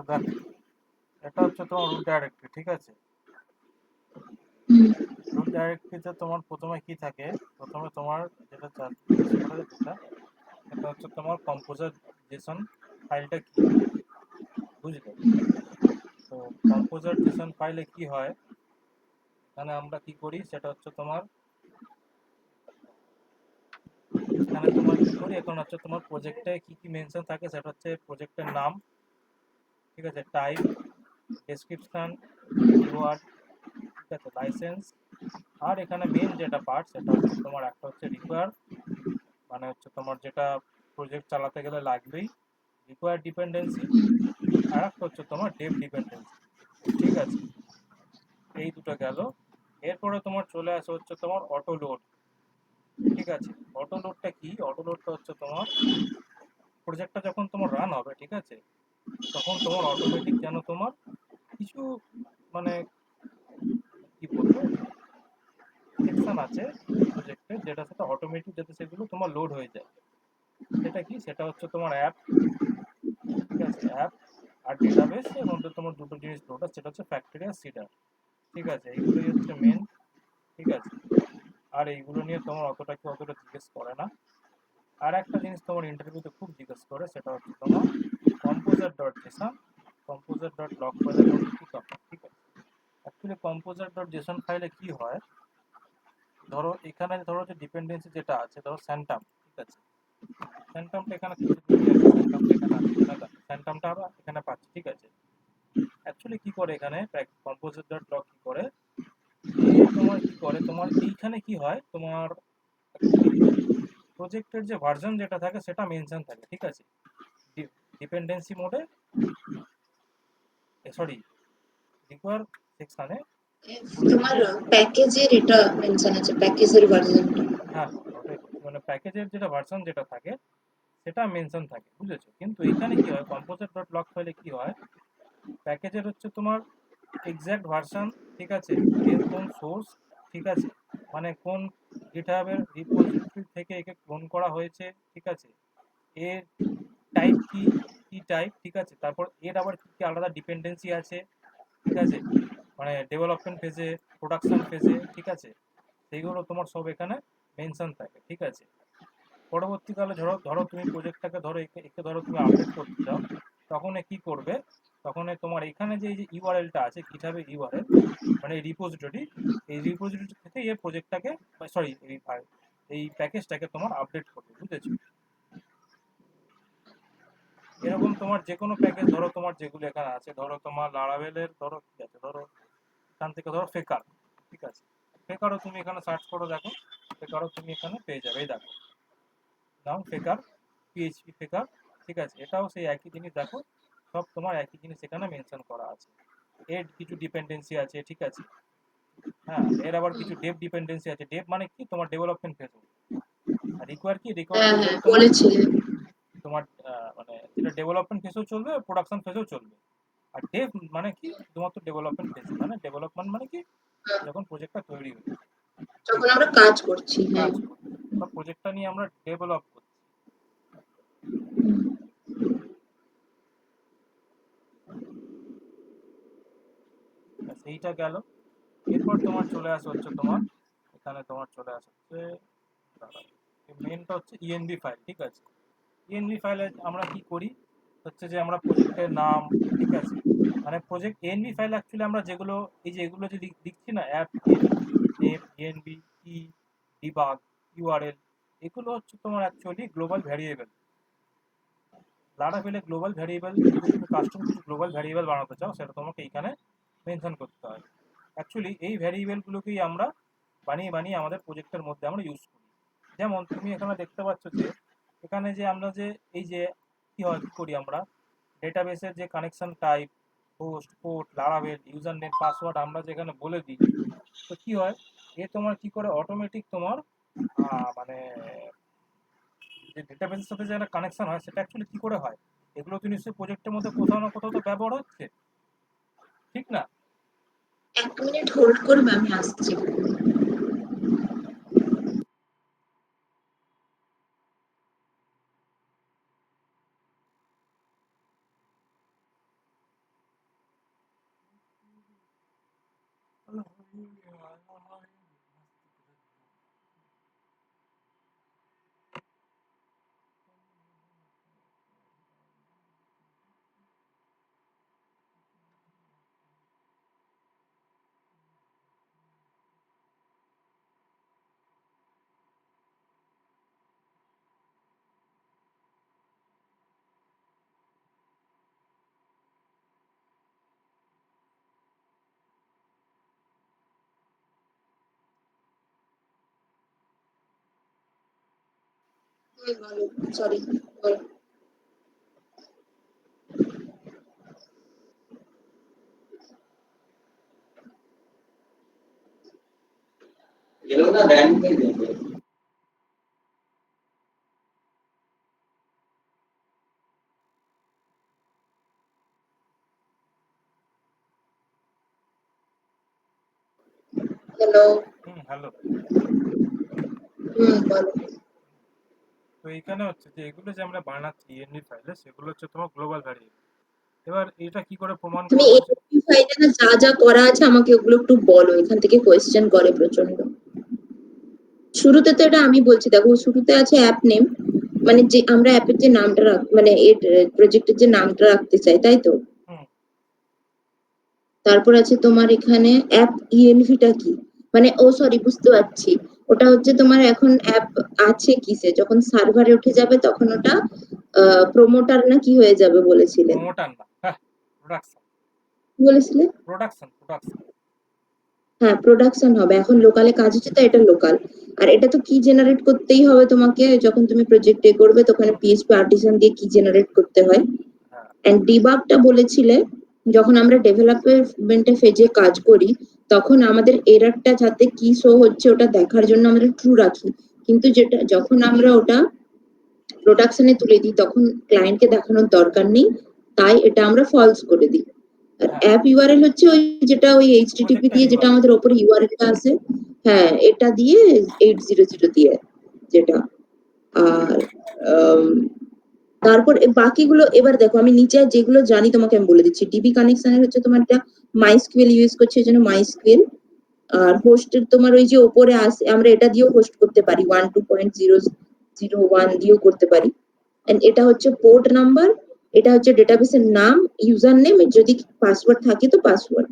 দেখো, এটা হচ্ছে তোমার রুট ডাইরেক্টরি, ঠিক আছে? হুম, রুট ডাইরেক্টরিতে তোমার প্রথমে কি থাকে? প্রথমে তোমার যেটা জিজ্ঞেস করে যেটা, সেটা হচ্ছে তোমার কম্পোজার জেসন ফাইলটা কি, বুঝলে? তো কম্পোজার জেসন ফাইলে কি হয়, এখানে আমরা কি করি সেটা হচ্ছে তোমার, এখানে তোমার কি করি, এখন হচ্ছে তোমার প্রজেক্টে কি কি মেনশন থাকে সেটা হচ্ছে প্রজেক্টের নাম, ঠিক আছে, টাইপ, ডেসক্রিপশন, কিওয়ার্ড, ঠিক আছে, লাইসেন্স। আর এখানে মেন যেটা পার্ট সেটা হচ্ছে তোমার একটা হচ্ছে রিকোয়ার, মানে হচ্ছে তোমার যেটা প্রজেক্ট চালাতে গেলে লাগবেই, রিকোয়ার ডিপেন্ডেন্সি। আর একটা হচ্ছে তোমার ডেভ ডিপেন্ডেন্সি, ঠিক আছে? এই দুটো গেল। এরপরে তোমার চলে আসে হচ্ছে তোমার অটো লোড, ঠিক আছে? অটো লোডটা কি? অটো লোডটা হচ্ছে তোমার প্রজেক্টটা যখন তোমার রান হবে, ঠিক আছে, তখন তোমার অটোমেটিক যেন তোমার কিছু মানে কি বলবো সেকশন আছে প্রজেক্টে যেটা সেটা অটোমেটিক যাতে সেগুলো তোমার লোড হয়ে যায়। সেটা কি? সেটা হচ্ছে তোমার অ্যাপ, ঠিক আছে, অ্যাপ আর ডেটাবেস এর মধ্যে তোমার দুটো জিনিস লোড হয়, সেটা হচ্ছে ফ্যাক্টরি আর সিডার, ঠিক আছে? এইগুলোই হচ্ছে মেন, ঠিক আছে? আর এইগুলো নিয়ে তোমার অতটা জিজ্ঞেস করে না। আর একটা জিনিস তোমার ইন্টারভিউতে খুব জিজ্ঞেস করে সেটা হচ্ছে তোমার composer dot Jason, composer dot log ফাইলের মধ্যে কি তফাৎ, ঠিক আছে? অ্যাকচুয়ালি কম্পোজার ডট জেসন ফাইলে কি হয়, ধরো এখানে ধরো যে ডিপেন্ডেন্সি যেটা আছে, ধরো স্যান্টাম, ঠিক আছে? স্যান্টামটা এখানে খুঁজে খুঁজে আছে, স্যান্টামটা এখানে আছে কিনা দেখো, স্যান্টামটা আমরা এখানে পাচ্ছি, ঠিক আছে? অ্যাকচুয়ালি কি করে এখানে কম্পোজার ডট লগ কি করে, এ তোমার কি করে, তোমার এইখানে কি হয় তোমার অ্যাকচুয়ালি প্রজেক্টের যে ভার্সন যেটা থাকে সেটা মেনশন থাকে, ঠিক আছে? ডিপেন্ডেন্সি মোডে, সরি, রিকোয়ার সেকশনে তোমার প্রজেক্টের, প্যাকেজের এটা মেনশন আছে, প্যাকেজের ভার্সনটা। হ্যাঁ হ্যাঁ ওটাই বলছি, মানে প্যাকেজের যেটা ভার্সন যেটা থাকে সেটা মেনশন থাকে, বুঝেছো? কিন্তু এখানে কি হয়, কম্পোজার ডট লগ ফাইলে কি হয়, প্যাকেজের হচ্ছে তোমার এক্সাক্ট ভার্সন, ঠিক আছে, এর কোন সোর্স, ঠিক আছে, মানে কোন গিটহাবের রিপোজিটরি থেকে একে ক্লোন করা হয়েছে, ঠিক আছে, এর টাইপ কি, কি টাইপ, ঠিক আছে, তারপর এর আবার কি কি আলাদা ডিপেন্ডেন্সি আছে, ঠিক আছে, মানে ডেভেলপমেন্ট ফেজে, প্রোডাকশন ফেজে, ঠিক আছে, সেইগুলো তোমার সব এখানে মেনশন থাকে, ঠিক আছে? পরবর্তীকালে ধরো ধরো তুমি প্রজেক্টটাকে ধরো একে একে ধরো তুমি আপডেট করতে চাও, তখন এ কি করবে, তখন তোমার এখানে যে এই যে ইউআরএলটা আছে গিটহাবের ইউআরএল, মানে রিপোজিটরি, এই রিপোজিটরি থেকে এই প্রজেক্টটাকে, সরি এই প্যাকেজটাকে তোমার আপডেট করবে, বুঝেছো? এরকম তোমার যে কোনো প্যাকেজ ধরো তোমার যেগুলো এখানে আছে, ধরো তোমার লারাভেলের ধরো কি আছে, ধরো এখান থেকে ধরো ফেকার, ঠিক আছে, ফেকারও তুমি এখানে সার্চ করো, দেখো ফেকারও তুমি এখানে পেয়ে যাবে, এই দেখো, নাম ফেকার, পিএইচপি ফেকার, ঠিক আছে, এটাও সেই একই জিনিস, দেখো সব তোমার একই জিনিস এখানে মেনশন করা আছে। এর কিছু ডিপেন্ডেন্সি আছে, ঠিক আছে, হ্যাঁ, এর আবার কিছু ডেভ ডিপেন্ডেন্সি আছে, ডেভ মানে কি তোমার ডেভেলপমেন্ট ফেজ, আর রিকোয়ার কি, রিকোয়ার হ্যাঁ হচ্ছে হ্যাঁ যেটা তোমার বলেছিলে। তোমার মানে যেটা ডেভেলপমেন্ট ফেজেও চলবে, প্রোডাকশন ফেজেও চলবে। আর ডেভ মানে কি, শুধুমাত্র ডেভেলপমেন্ট ফেজ, মানে ডেভেলপমেন্ট মানে কি, যখন প্রজেক্টটা তৈরি হচ্ছে, ঠিক যখন আছে, আমরা কাজ করছি, হ্যাঁ। কাজ করছি বা প্রজেক্টটা নিয়ে আমরা ডেভেলপ করছি, সেইটা গেল। এরপর তোমার চলে আসে হচ্ছে তোমার, এখানে তোমার চলে আসে হচ্ছে মেনটা হচ্ছে ইএনবি ফাইল, ঠিক আছে? ইএনবি ফাইলে আমরা কি করি হচ্ছে যে আমরা প্রজেক্টের নাম, ঠিক আছে, মানে প্রজেক্ট এনভি ফাইল অ্যাকচুয়ালি আমরা যেগুলো, এই যে এগুলো যে লিখছি না, app ENV, name ENV, key, debug, URL, এগুলো হচ্ছে তোমার অ্যাকচুয়ালি গ্লোবাল ভ্যারিয়েবল। লারাভেলে গ্লোবাল ভ্যারিয়েবল, যদি তুমি কাস্টম কিছু গ্লোবাল ভ্যারিয়েবল বানাতে চাও সেটা তোমাকে এইখানে মেনশন করতে হয়। অ্যাকচুয়ালি এই ভ্যারিয়েবলগুলোকেই আমরা বানিয়ে বানিয়ে আমাদের প্রজেক্টের মধ্যে আমরা ইউজ করি। যেমন তুমি এখানে দেখতে পাচ্ছ যে এখানে যে আমরা যে এই যে কি হয়, কি করি আমরা, ডেটাবেসের যে connection type, host, port, Laravel, user name, password আমরা যেখানে বলে দিই, তো কি হয়, এ তোমার কি করে অটোমেটিক তোমার মানে যে ডেটাবেসের সাথে যে একটা কানেকশন হয় সেটা অ্যাকচুয়ালি কি করে হয়, এগুলো তো নিশ্চয়ই প্রজেক্টের মধ্যে কোথাও না কোথাও তো ব্যবহার হচ্ছে, ঠিক না? 1 মিনিট হোল্ড করবে, আমি আসছি। Sorry, hello. হ্যালো। বলো। তো এখানে হচ্ছে যে এগুলো যে আমরা বানাচ্ছি এনভি ফাইলে, সেগুলো হচ্ছে তোমার গ্লোবাল ভ্যারিয়েবল। এবার এটা কি করে প্রমাণ তুমি করবো যে এমপি ফাইলে না যা যা করা আছে আমাকে ওগুলো একটু বলো, এখান থেকে কোয়েশ্চেন করে প্রচন্ড। শুরুতে তো এটা আমি বলছি, দেখো শুরুতে আছে অ্যাপ নেম, মানে যে আমরা অ্যাপের যে নামটা মানে এর প্রজেক্টের যে নামটা রাখতে চাই, তাই তো? হুম, তারপর আছে তোমার এখানে অ্যাপ ইএনভিটা কি, মানে ও সরি বুঝতে পারছি, ওটা হচ্ছে তোমার এখন অ্যাপ আছে কিসে, যখন সার্ভারে উঠে যাবে তখন ওটা প্রমোটার না কি হয়ে যাবে বলেছিলে? প্রমোটার না, হ্যাঁ, প্রোডাকশন। কি বলেছিলে? প্রোডাকশন। হ্যাঁ, প্রোডাকশন হবে। এখন লোকালে কাজ হচ্ছে তো এটা লোকাল। আর এটা তো কি জেনারেট করতেই হবে তোমাকে, যখন তুমি প্রজেক্ট এ করবে তখন পিএইচপি আর্টিসান দিয়ে কি জেনারেট করতে হয়। হ্যাঁ, এন্ড ডিবাগটা বলেছিলে, যখন আমরা ডেভেলপমেন্টে ফেজে কাজ করি তখন আমাদের এররটা যাতে কি শো হচ্ছে ওটা দেখার জন্য আমরা ট্রু রাখি, কিন্তু যেটা যখন আমরা ওটা প্রোডাকশনে তুলে দিই তখন ক্লায়েন্টকে দেখানোর দরকার নেই, তাই এটা আমরা ফলস করে দিই। আর হ্যাঁ, অ্যাপ ইউআরএল হচ্ছে ওই যেটা ওই এইচটিটিপি প্রজেক্টের দিয়ে যেটা ইউআরএল। আমাদের ওপরে ইউআরএলটা আছে, হ্যাঁ এটা দিয়ে 800 দিয়ে যেটা। আর আম, তারপর বাকিগুলো এবার দেখো, আমি নিচে যেগুলো জানি তোমাকে আমি বলে দিচ্ছি। ডিবি কানেকশনের হচ্ছে তোমার একটা মাইস্কুয়েল ইউজ করছে, এই জন্য মাইস্কুয়েল। আর হোস্টের তোমার ওই যে ওপরে আসে আমরা এটা দিয়েও হোস্ট করতে পারি, 1.2.0.0.1 দিয়েও করতে পারি। And এটা হচ্ছে পোর্ট নাম্বার, এটা হচ্ছে ডেটাবেসের নাম, ইউজার নেম, যদি পাসওয়ার্ড থাকে তো পাসওয়ার্ড।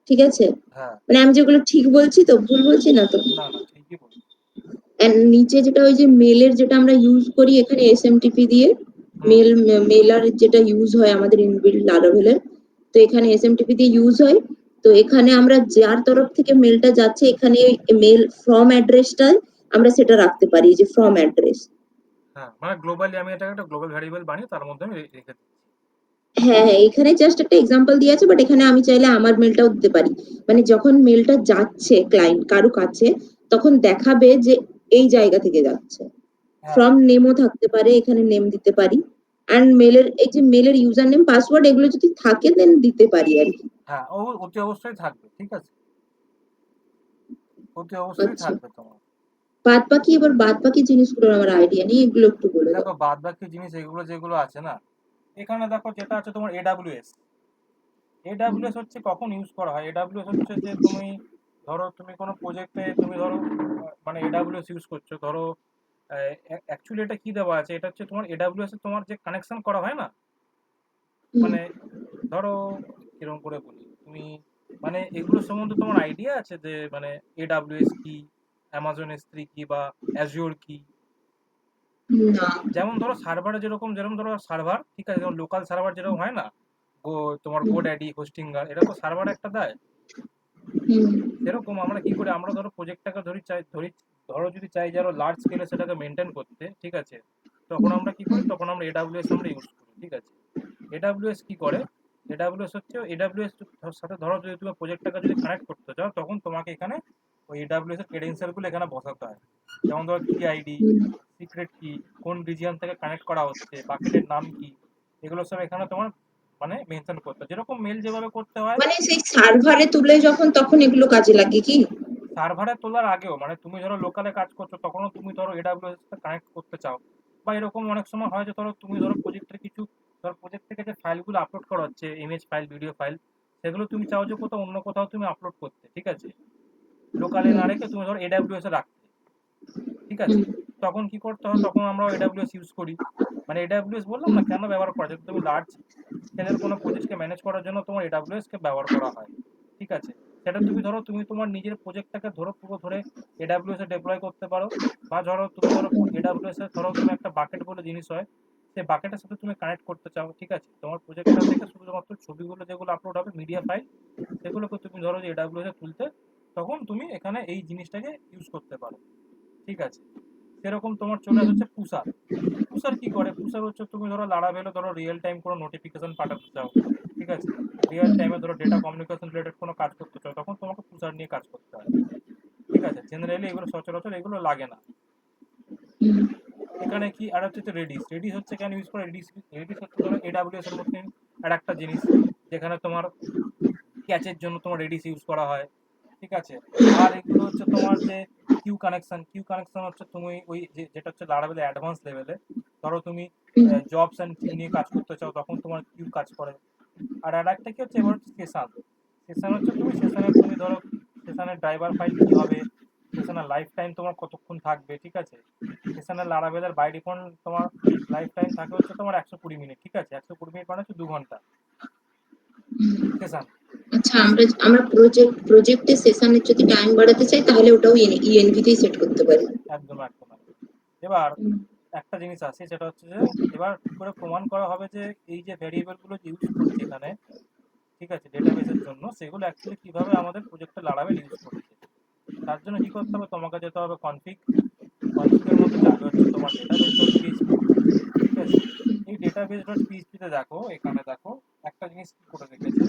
ঠিক আছে? হ্যাঁ, মানে আমি যেগুলো ঠিক বলছি তো, ভুল বলছি না তো? না না, ঠিকই বলছো। এন্ড নিচে যেটা ওই যে মেলের যেটা আমরা ইউজ করি এখানে এসএমটিপি দিয়ে, হুম, মেল মেলার যেটা ইউজ হয় আমাদের ইনবিল্ড লারাভেলের, তো এখানে এসএমটিপি দিয়ে ইউজ হয়। তো এখানে আমরা যার তরফ থেকে মেলটা যাচ্ছে এখানে মেল ফ্রম অ্যাড্রেসটা আমরা সেটা রাখতে পারি, যে ফ্রম অ্যাড্রেস। হ্যাঁ, মানে গ্লোবালি আমি এটাকে একটা গ্লোবাল ভ্যারিয়েবল বানিয়ে তার মধ্যে আমি রেখে দিই। হ্যাঁ হ্যাঁ, এখানে জাস্ট একটা এক্সাম্পল দিয়ে আছে, বাট এখানে আমি চাইলে আমার মেলটাও দিতে পারি। মানে যখন মেলটা যাচ্ছে ক্লায়েন্ট কারো কাছে তখন দেখাবে যে এই জায়গা থেকে যাচ্ছে। হ্যাঁ, ফ্রম নেমও থাকতে পারে, এখানে নেম দিতে পারি। অ্যান্ড মেলের এই যে মেলের ইউজার নেম পাসওয়ার্ড এগুলো যদি থাকে দেন দিতে পারি আর কি। হ্যাঁ, অতি অবশ্যই থাকবে, ঠিক আছে? অতি অবশ্যই আচ্ছা, থাকবে তোমার। বাদ বাকি জিনিসগুলোর আমার আইডিয়া নেই, এগুলো একটু বলে দাও। দেখো বাদ বাকি জিনিস এগুলো যেগুলো আছে না, এখানে দেখো যেটা আছে তোমার এডাব্লিউএস। এডাব্লিউএস হচ্ছে কখন ইউজ করা হয়? এডাব্লিউএস হচ্ছে যে তুমি ধরো তুমি কোনো প্রজেক্টে তুমি ধরো মানে এডাব্লিউএস ইউজ করছো, ধরো অ্যাকচুয়ালি এটা কি দেওয়া আছে, এটা হচ্ছে তোমার এডাব্লিউএস এর তোমার যে কানেকশন করা হয় না, হুম, মানে ধরো কিরকম করে বলি তুমি, মানে এগুলো সম্বন্ধে তোমার আইডিয়া আছে যে মানে এডাব্লিউএস কি, অ্যামাজন এস3 কি, বা অ্যাজিওর কি? না। যেমন ধরো সার্ভারে যেরকম যেরকম ধরো সার্ভার, ঠিক আছে, যেমন লোকাল সার্ভার যেরকম হয় না, তোমার হুম, গোড্যাডি, হোস্টিঙ্গার, এরা তো সার্ভার একটা দেয়। হুম, সেরকম আমরা কি করি, আমরা ধরো প্রজেক্টটাকে ধরো যদি চাই যে আরো লার্জ স্কেলে সেটাকে মেনটেন করতে, ঠিক আছে, তখন আমরা কি করি, হুম, তখন আমরা এডাব্লিউএস আমরা ইউজ করি, ঠিক আছে। এডাব্লিউএস কি করে, এডাব্লিউএস হচ্ছে এডাব্লিউএস সাথে ধরো যদি তুমি প্রজেক্টটাকে যদি কানেক্ট করতে চাও তখন তোমাকে এখানে ওই এডাব্লিউএস এর ক্রেডেনশিয়াল গুলো এখানে বসাতে হয়। যেমন ধরো কি আইডি, হুম। সিক্রেট কি, কোন রিজিয়ন থেকে কানেক্ট করা হচ্ছে, বাকেটের নাম কি, এগুলো সব এখানে তোমার মানে মেনশন করতে হয়। যেরকম মেল যেভাবে করতে হয়, মানে সেই সার্ভারে তুলে যখন তখন এগুলো কাজে লাগে কি? সার্ভারে তোলার আগেও, মানে তুমি ধরো লোকালে কাজ করছো তখনও তুমি ধরো এডাব্লিউএস সাথে কানেক্ট করতে চাও, বা এরকম অনেক সময় হয় যে ধরো তুমি ধরো প্রজেক্টের কিছু, ধরো প্রজেক্ট থেকে যে ফাইলগুলো আপলোড করা হচ্ছে, ইমেজ ফাইল, ভিডিও ফাইল, সেগুলো তুমি চাও যে কোথাও অন্য কোথাও তুমি আপলোড করতে, ঠিক আছে, লোকালে না রেখে তুমি ধরো AWS এ রাখতে, ঠিক আছে। তখন কি করতে হয়, তখন আমরা AWS ইউজ করি। মানে AWS বললাম না কেন ব্যবহার করা যায়, তুমি লার্জ স্কেলের কোনো প্রজেক্টকে ম্যানেজ করার জন্য তোমার AWS কে ব্যবহার করা হয়, ঠিক আছে। সেটা তুমি ধরো তুমি তোমার নিজের প্রজেক্টটাকে ধরো পুরো ধরে AWS এ ডেপ্লয় করতে পারো, বা ধরো তুমি ধরো AWS এ ধরো তুমি একটা বাকেট বলে জিনিস হয়, সেই বাকেটের সাথে তুমি কানেক্ট করতে চাও, ঠিক আছে। তোমার প্রজেক্টটা থেকে শুধুমাত্র ছবিগুলো যেগুলো আপলোড হবে মিডিয়া ফাইল, সেগুলোকে তুমি ধরো যে AWS এ তুলতে, তখন তুমি এখানে এই জিনিসটাকে ইউজ করতে পারো, ঠিক আছে। সেরকম তোমার চলে আসছে পুষার। পুষার কি করে, পুষার হচ্ছে তুমি ধরো লারাভেলে ধরো রিয়েল টাইম কোনো নোটিফিকেশন পাঠাতে চাও, ঠিক আছে, রিয়েল টাইমে ধরো ডেটা কমিউনিকেশন রিলেটেড কোনো কাজ করতে চাও, তখন তোমাকে পুষার নিয়ে কাজ করতে হয়, ঠিক আছে। জেনারেলি এগুলো সচরাচর এগুলো লাগে না। এখানে কি আর হচ্ছে রেডিস। রেডিস হচ্ছে কেন ইউজ করে, রেডিস রেডিস হচ্ছে ধরো AWS এর মধ্যে আর একটা জিনিস, যেখানে তোমার ক্যাচের জন্য তোমার রেডিস ইউজ করা হয়, ঠিক আছে। আর এগুলো হচ্ছে তোমার যে কিউ কানেকশন, কিউ কানেকশন হচ্ছে তুমি ওই যেটা হচ্ছে লারাভেলে অ্যাডভান্স লেভেলে, ধরো তুমি জবস অ্যান্ড কিউ নিয়ে কাজ করতে চাও, তখন তোমার কিউ কাজ করে। আর একটা কি হচ্ছে, এবার হচ্ছে সেশন। সেশন হচ্ছে তুমি সেশনের তুমি ধরো সেশনের ড্রাইভার ফাইল কি হবে, সেশনের লাইফ টাইম তোমার কতক্ষণ থাকবে, ঠিক আছে। সেশনের লারাভেলের বাই ডিফল্ট তোমার লাইফ টাইম থাকে হচ্ছে তোমার 120 মিনিট, ঠিক আছে। 120 মিনিট মানে হচ্ছে 2 ঘন্টা সেশন। আচ্ছা, আমরা প্রজেক্টে সেশনের যদি টাইম বাড়াতে চাই তাহলে ওটাও ইএনভি তেই সেট করতে পারি। একদম একদম একদম। এবার একটা জিনিস আছে, সেটা হচ্ছে যে এবার কি করে প্রমাণ করা হবে যে এই যে ভ্যারিয়েবল গুলো ইউজ করছি এখানে, ঠিক আছে, ডেটাবেসের জন্য, সেগুলো অ্যাকচুয়ালি কিভাবে আমাদের প্রজেক্টে লারাভেল ইউজ করছে। তার জন্য কি করতে হবে, তোমাকে যেতে হবে কনফিগ। কনফিগের মধ্যে যাবে হচ্ছে তোমার ডেটাবেস ডট পিএইচপি, ঠিক আছে। এই ডেটাবেস ডট পিএইচপিতে দেখো, এখানে দেখো একটা জিনিস কি করে রেখেছে।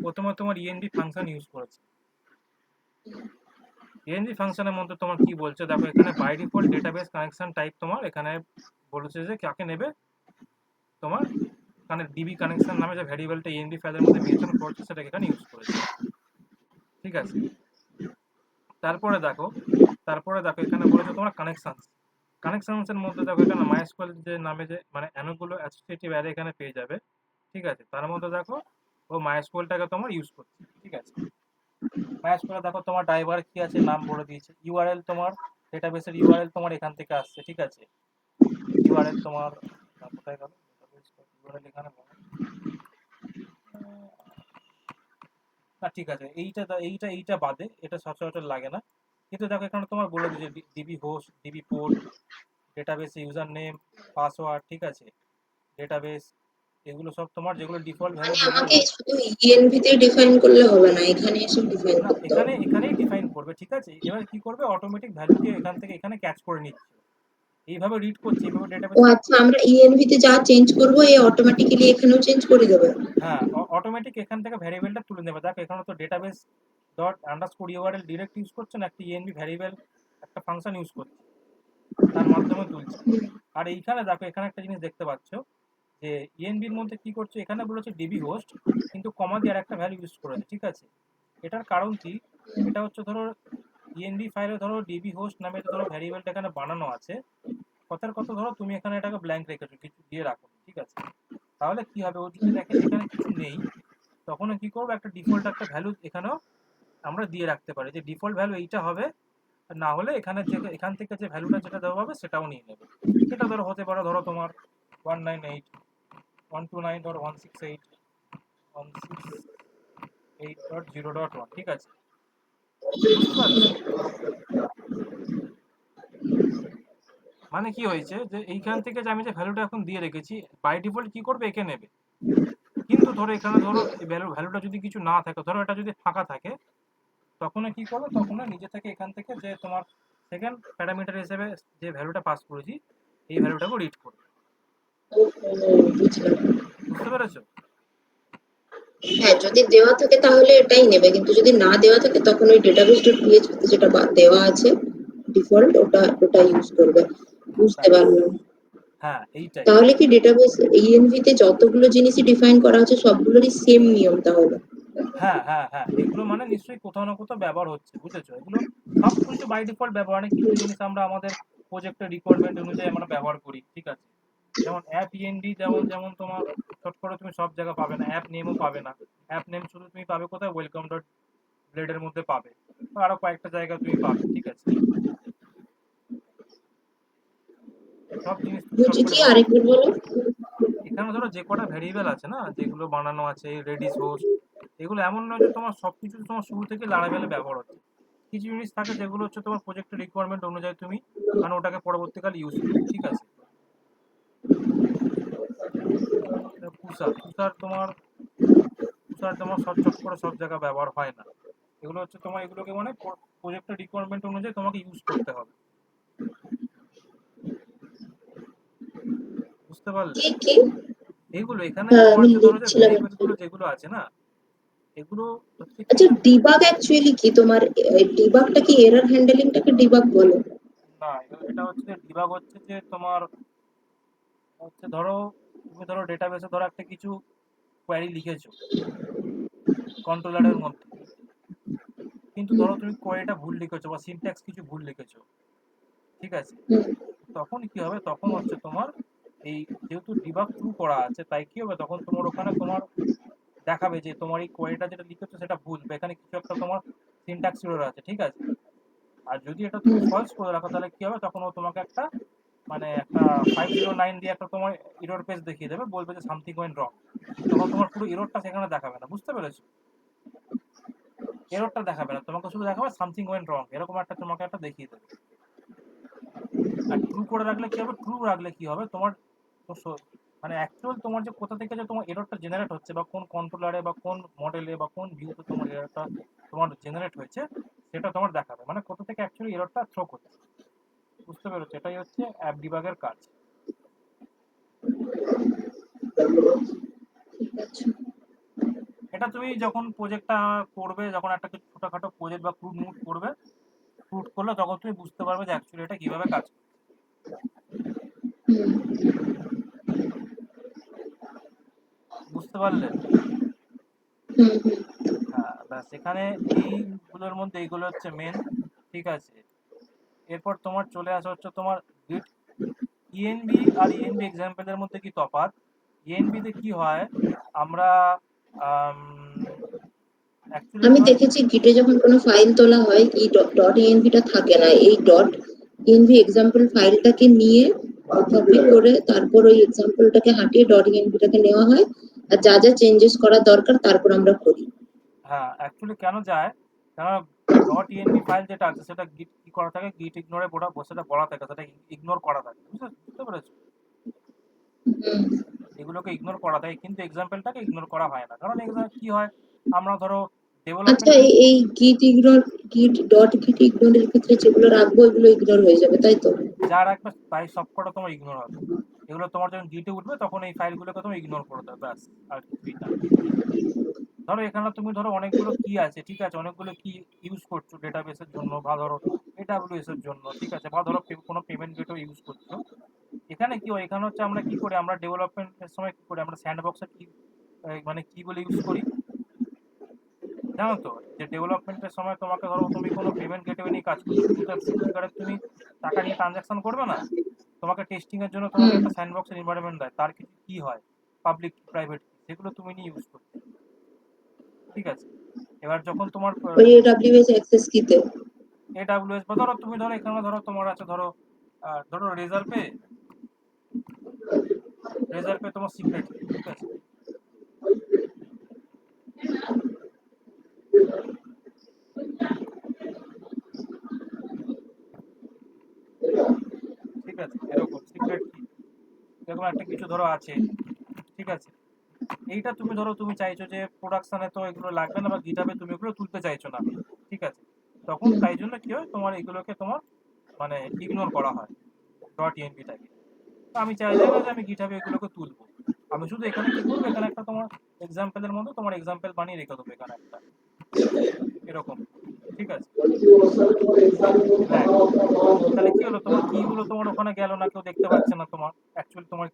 প্রথমে তোমার ইএনভি ফাংশন ইউজ করেছে। ইএনভি ফাংশনের মধ্যে তোমার কি বলছে দেখো, এখানে by default database connection type তোমার এখানে বলেছে যে কাকে নেবে, তোমার এখানে ডিবি কানেকশন নামে যে ভ্যারিয়েবলটা ইএনভি ফাইলের মধ্যে মেনশন করছে সেটাকে এখানে ইউজ করেছে, ঠিক আছে। তারপরে দেখো এখানে বলেছে তোমার কানেকশনস। কানেকশনসের মধ্যে দেখো এখানে মাইস্কুয়েল যে নামে যে মানে অনেকগুলো অ্যাসোসিয়েটিভ অ্যারে এখানে পেয়ে যাবে, ঠিক আছে। তার মধ্যে দেখো ও মাইস্কুয়েলটাকে তোমার ইউজ করছে, ঠিক আছে। মাইস্কুয়েলে দেখো তোমার ড্রাইভার কি আছে নাম বলে দিয়েছে। ইউআরএল তোমার ডেটাবেসের ইউআরএল তোমার এখান থেকে আসছে, ঠিক আছে। ইউআরএল তোমার কোথায় গেল, ইউআরএল এখানে না, ঠিক আছে। এইটা বাদে, এটা সচরাচর লাগে না। কিন্তু দেখো এখানে তোমার বলে দিয়েছে DB host, DB port, database user name, password, ঠিক আছে, ডেটাবেস, এগুলো সব তোমার যেগুলো ডিফল্ট ভ্যালু মানে যেগুলো আমাকে শুধু ইএনভি তে ডিফাইন করলে হবে না, এখানে এসে ডিফাইন না, করতে হবে। এখানেই ডিফাইন করবে, ঠিক আছে। এবার কি করবে, অটোমেটিক ভ্যালুকে এখান থেকে এখানে ক্যাচ করে নিচ্ছে, এইভাবে রিড করছে, এইভাবে ও ডেটাবেসে। আচ্ছা, আমরা ইএনভি তে যা চেঞ্জ করব এ অটোমেটিক্যালি এখানেও চেঞ্জ করে দেবে। হ্যাঁ, অটোমেটিক এখান থেকে ভ্যারিয়েবলটা তুলে নেবে। দেখো এখানে তো database dot underscore URL direct use করছে না, একটা ইএনভি ভ্যারিয়েবল একটা ফাংশন ইউজ করছে, তার মাধ্যমে তুলছে। আর এইখানে দেখো এখানে একটা জিনিস দেখতে পাচ্ছ যে ইএনবির মধ্যে কি করছে, এখানে বলেছে ডিবি হোস্ট, কিন্তু কমা দিয়ে আর একটা ভ্যালু ইউজ করেছে, ঠিক আছে। এটার কারণ কি, এটা হচ্ছে ধরো ইএনবি ফাইলে ধরো ডিবি হোস্ট নামে ধরো ভ্যারিয়েবলটা এখানে বানানো আছে, কথার কথা ধরো তুমি এখানে এটাকে ব্ল্যাঙ্ক রেখেছো, কিছু দিয়ে রাখো, ঠিক আছে। তাহলে কি হবে, ও যদি দেখে যে এখানে কিছু নেই, তখন কি করবো, একটা ডিফল্ট একটা ভ্যালু এখানেও আমরা দিয়ে রাখতে পারি, যে ডিফল্ট ভ্যালু এইটা হবে। আর না হলে এখান থেকে যে ভ্যালুটা যেটা দেওয়া হবে সেটাও নিয়ে নেবে। এটা ধরো হতে পারে ধরো তোমার 198 129 ধরো 168 168.0.1, ঠিক আছে। বুঝতে পারছো, মানে কি হয়েছে যে এইখান থেকে যে আমি যে ভ্যালুটা এখন দিয়ে রেখেছি, বাই ডিফল্ট কি করবে, একে নেবে। কিন্তু ধরো এখানে ধরো এই ভ্যালুটা যদি কিছু না থাকে, ধরো এটা যদি ফাঁকা থাকে, তখন কি করবে, তখন নিজে থেকে এখান থেকে যে তোমার সেকেন্ড প্যারামিটার হিসেবে যে ভ্যালুটা পাস করেছি, এই ভ্যালুটাকে রিড করবে। বুঝলাম। বুঝতে পেরেছো? হ্যাঁ, যদি দেওয়া থাকে তাহলে এটাই নেবে, কিন্তু যদি না দেওয়া থাকে তখন ওই ডেটাবেস ডট পিএইচপি তে যেটা দেওয়া আছে ডিফল্ট, ওটা ইউজ করবে। বুঝতে ব্যাস, পারলাম। হ্যাঁ এইটাই। তাহলে কি ডেটাবেস ইএনভি তে যতগুলো জিনিসই ডিফাইন করা আছে সবগুলোরই সেম নিয়ম তাহলে? হ্যাঁ হ্যাঁ হ্যাঁ, এগুলো মানে নিশ্চয়ই কোথাও না কোথাও ব্যবহার হচ্ছে, বুঝেছো। এগুলো সব কিছু বাই ডিফল্ট ব্যবহার নেই, কিছু জিনিস আমরা আমাদের প্রজেক্টের রিকোয়ারমেন্ট অনুযায়ী আমরা ব্যবহার করি, ঠিক আছে। যেমন অ্যাপ ইএনডি, যেমন যেমন তোমার চট করে তুমি সব জায়গা পাবে না, অ্যাপ নেমও পাবে না। অ্যাপ নেম শুধু তুমি পাবে কোথায়, ওয়েলকাম ডট ব্লেডের মধ্যে পাবে, বা আরো কয়েকটা জায়গা তুমি পাবে, ঠিক আছে। সব জিনিস তুমি চট করে বুঝেছি, আরেকবার বলো। এখানে ধরো যে কটা ভেরিয়েবল আছে না, যেগুলো বানানো আছে, রেডিস হোস্ট, এগুলো এমন নয় যে তোমার সবকিছু তোমার শুরু থেকে লারাভেলে ব্যবহার হচ্ছে। কিছু জিনিস থাকে যেগুলো হচ্ছে তোমার প্রজেক্টের রিকোয়ারমেন্ট অনুযায়ী তুমি মানে ওটাকে পরবর্তীকালে ইউজ করবে, ঠিক আছে। তুষার তোমার সব চট করে সব জায়গায় ব্যবহার হয় না। এগুলো হচ্ছে তোমার, এগুলোকে মানে প্রজেক্টের রিকোয়ারমেন্ট অনুযায়ী তোমাকে ইউজ করতে হবে, বুঝতে পারলে? কি কি? এইগুলো এখানে হ্যাঁ, তোমার আমি যে ধরো যে লিখছিলাম ভেরিয়েবল একটু। গুলো যেগুলো আছে না, এগুলো প্রত্যেকটা আচ্ছা, ডিবাগ অ্যাকচুয়ালি কি তোমার? ডিবাগটা কি, এরর হ্যান্ডেলিংটাকে ডিবাগ বলে? না, এটা হচ্ছে যে ডিবাগ হচ্ছে যে তোমার হচ্ছে ধরো, তুমি ধরো ডেটাবেসে ধরো একটা কিছু কোয়ারি লিখেছো কন্ট্রোলারের মধ্যে, কিন্তু হুম, ধরো তুমি কোয়ারিটা ভুল লিখেছো বা সিনট্যাক্স কিছু ভুল লিখেছো, ঠিক আছে। হুম, তখন কি হবে, তখন হচ্ছে তোমার এই যেহেতু ডিবাগ ট্রু করা আছে, তাই কি হবে, তখন তোমার ওখানে তোমার দেখাবে যে তোমার এই কোয়ারিটা যেটা লিখেছো সেটা ভুল, বা এখানে কিছু একটা তোমার সিনট্যাক্স এরর আছে, ঠিক আছে। আর যদি এটা তুমি হুম, ফলস করে রাখো, তাহলে কি হবে, তখন ও তোমাকে একটা মানে একটা 509 দিয়ে একটা তোমার এরর পেজ দেখিয়ে দেবে, বলবে যে সামথিং ওয়েন্ট রং। তখন তোমার পুরো এররটা সেখানে দেখাবে না, বুঝতে পেরেছো? এররটা দেখাবে না, তোমাকে শুধু দেখাবে সামথিং ওয়েন্ট রং, এরকম একটা তোমাকে একটা দেখিয়ে দেবে। আর ট্রু করে রাখলে কি হবে, ট্রু রাখলে কি হবে তোমার মানে অ্যাকচুয়াল তোমার যে কোথা থেকে যে তোমার এররটা জেনারেট হচ্ছে, বা কোন কন্ট্রোলারে বা কোন মডেলে বা কোন ভিউতে তোমার এররটা তোমার জেনারেট হয়েছে, সেটা তোমার দেখাবে, মানে কোথা থেকে অ্যাকচুয়ালি এররটা থ্রো করছে, বুঝতে পেরেছো? এটাই হচ্ছে অ্যাপ ডিবাগের কাজ। ঠিক আছে। এটা তুমি যখন প্রজেক্টটা করবে, যখন একটা কিছু ছোটখাটো প্রজেক্ট বা ক্রুড মুভ করবে, ক্রুড করলে তখন তুমি বুঝতে পারবে যে অ্যাকচুয়ালি এটা কিভাবে কাজ করে, হুম, বুঝতে পারলে? হুম, হুম, হ্যাঁ, ব্যাস, এখানে এইগুলোর মধ্যে এইগুলো হচ্ছে মেন, ঠিক আছে। এরপর তোমার চলে আসা হচ্ছে তোমার গিট। ইএনবি আর ইএনবি এক্সাম্পলের মধ্যে কি তফাৎ? ইএনবি তে কি হয়, আমরা অ্যাকচুয়ালি কি আমি হয়, দেখেছি গিটে যখন কোনো ফাইল তোলা হয়, এই ডট ইএনভি টা থাকে না, এই ডট ইএনভি এক্সাম্পল ফাইলটাকে নিয়ে কপি করে তারপর ওই এক্সাম্পলটাকে হাঁটিয়ে ডট ইএনভি টাকে নেওয়া হয়, আর যা যা চেঞ্জেস করা দরকার তারপর আমরা করি। হ্যাঁ অ্যাকচুয়ালি কেন যায়, কারণ ডট ইএনবি ফাইল যেটা আছে সেটা গিট কি করা থাকে, গিট ইগনোরে সেটা বলা থাকে, সেটা ইগনোর করা থাকে, বুঝতে পেরেছো? হুম। এগুলোকে ইগনোর করা থাকে, কিন্তু এক্সাম্পলটাকে ইগনোর করা হয় না, কারণ কি হয়, আমরা ধরো আচ্ছা, ডেভেলপমেন্টের, এই গিট ইগনোর, গিট ইগনোরের ক্ষেত্রে যেগুলো রাখবো ওইগুলো ইগনোর হয়ে যাবে, তাই তো? যা রাখবে তাই সবকটা তোমার ইগনোর হবে। এগুলো তোমার যখন গিটে উঠবে তখন এই ফাইলগুলোকে তুমি ইগনোর করে দেবে, ব্যাস, আর কিছুই না। ধরো এখানে তুমি ধরো অনেকগুলো কি আছে, ঠিক আছে, অনেকগুলো কি ইউজ করছো ডেটাবেসের জন্য, বা ধরো এডাব্লিউএস এর জন্য, ঠিক আছে, বা ধরো কোনো পেমেন্ট গেটও ইউজ করছো। এখানে কি হয়, এখানে হচ্ছে আমরা কি করি, আমরা ডেভেলপমেন্টের সময় কি করি, আমরা স্যান্ডবক্সের কি মানে কি বলে ইউজ করি জানো তো? যে ডেভেলপমেন্টের সময় তোমাকে ধরো তুমি কোনো পেমেন্ট গেটওয়ে নিয়ে কাজ করছো, ফ্লিপকার্টে তুমি টাকা নিয়ে ট্রানজাকশন করবে না, তোমাকে টেস্টিং এর জন্য তোমাকে হুম। একটা স্যান্ডবক্সের এনভায়রনমেন্ট দেয়, তার কিছু কি হয়, পাবলিক প্রাইভেট, সেগুলো তুমি নিয়ে ইউজ করছো, ঠিক আছে। এবার যখন তোমার ওই এডব্লিউএস অ্যাক্সেস কিতে। এডাব্লিউএস, বা ধরো তুমি ধরো এখানে ধরো তোমার আছে ধরো ধরো রেজার পে তোমার সিক্রেট, ঠিক আছে। ঠিক আছে, এরকম সিক্রেট কি, এরকম একটা কিছু ধরো আছে, ঠিক আছে। এইটা তুমি ধরো তুমি চাইছো যে প্রোডাকশনে তো এগুলো লাগবে না, বা গিটহাবে তুমি এগুলো তুলতে চাইছো না, ঠিক আছে। তখন হুম, তাই জন্য কি হয়, তোমার এগুলোকে তোমার মানে ইগনোর করা হয় ডট ইএনপিটাকে। তো আমি চাইলে না যে আমি গিটহাবে এগুলোকে তুলবো, আমি শুধু এখানে কি করবো, এখানে একটা তোমার এক্সাম্পলের মধ্যে তোমার এক্সাম্পল বানিয়ে রেখে দেবো এখানে একটা, এরকম, ঠিক আছে। দেখ, তাহলে কি হলো, তোমার কি গুলো তোমার ওখানে গেল না, কেউ দেখতে পাচ্ছে না তোমার অ্যাকচুয়ালি তোমার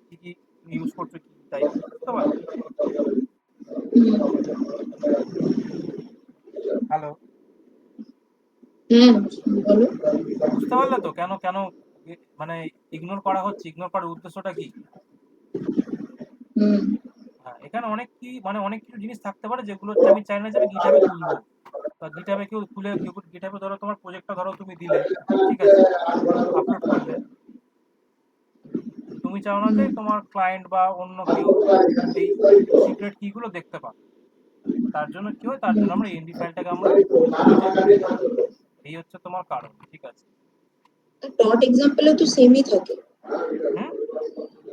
কি কি কি ইউজ করছো কি টাইপ, বুঝতে পারলে? হুম। হ্যালো, হ্যাঁ, বলো। বুঝতে পারলে তো কেন কেন মানে ইগনোর করা হচ্ছে, ইগনোর করার উদ্দেশ্যটা কি? হুম হ্যাঁ, এখানে অনেক কি মানে অনেক কিছু জিনিস থাকতে পারে যেগুলো হচ্ছে আমি চাই না যে আমি গিটহাবে তুলবো বা গিটহাবে কেউ তুলে গিটহাবে ধরো তোমার প্রজেক্টটা ধরো তুমি দিলে, ঠিক আছে, আপলোড করলে, তুমি চাও না যে হুম তোমার ক্লায়েন্ট বা অন্য কেউ এই সিক্রেট কিগুলো দেখতে পাবে। তার জন্য কি হয়, তার জন্য আমরা এনডি ফাইলটাকে আমরা নিচে দিয়ে দিই। এই হচ্ছে তোমার কারণ, ঠিক আছে। ডট এক্সাম্পলে তো সেমই থাকে। হুম,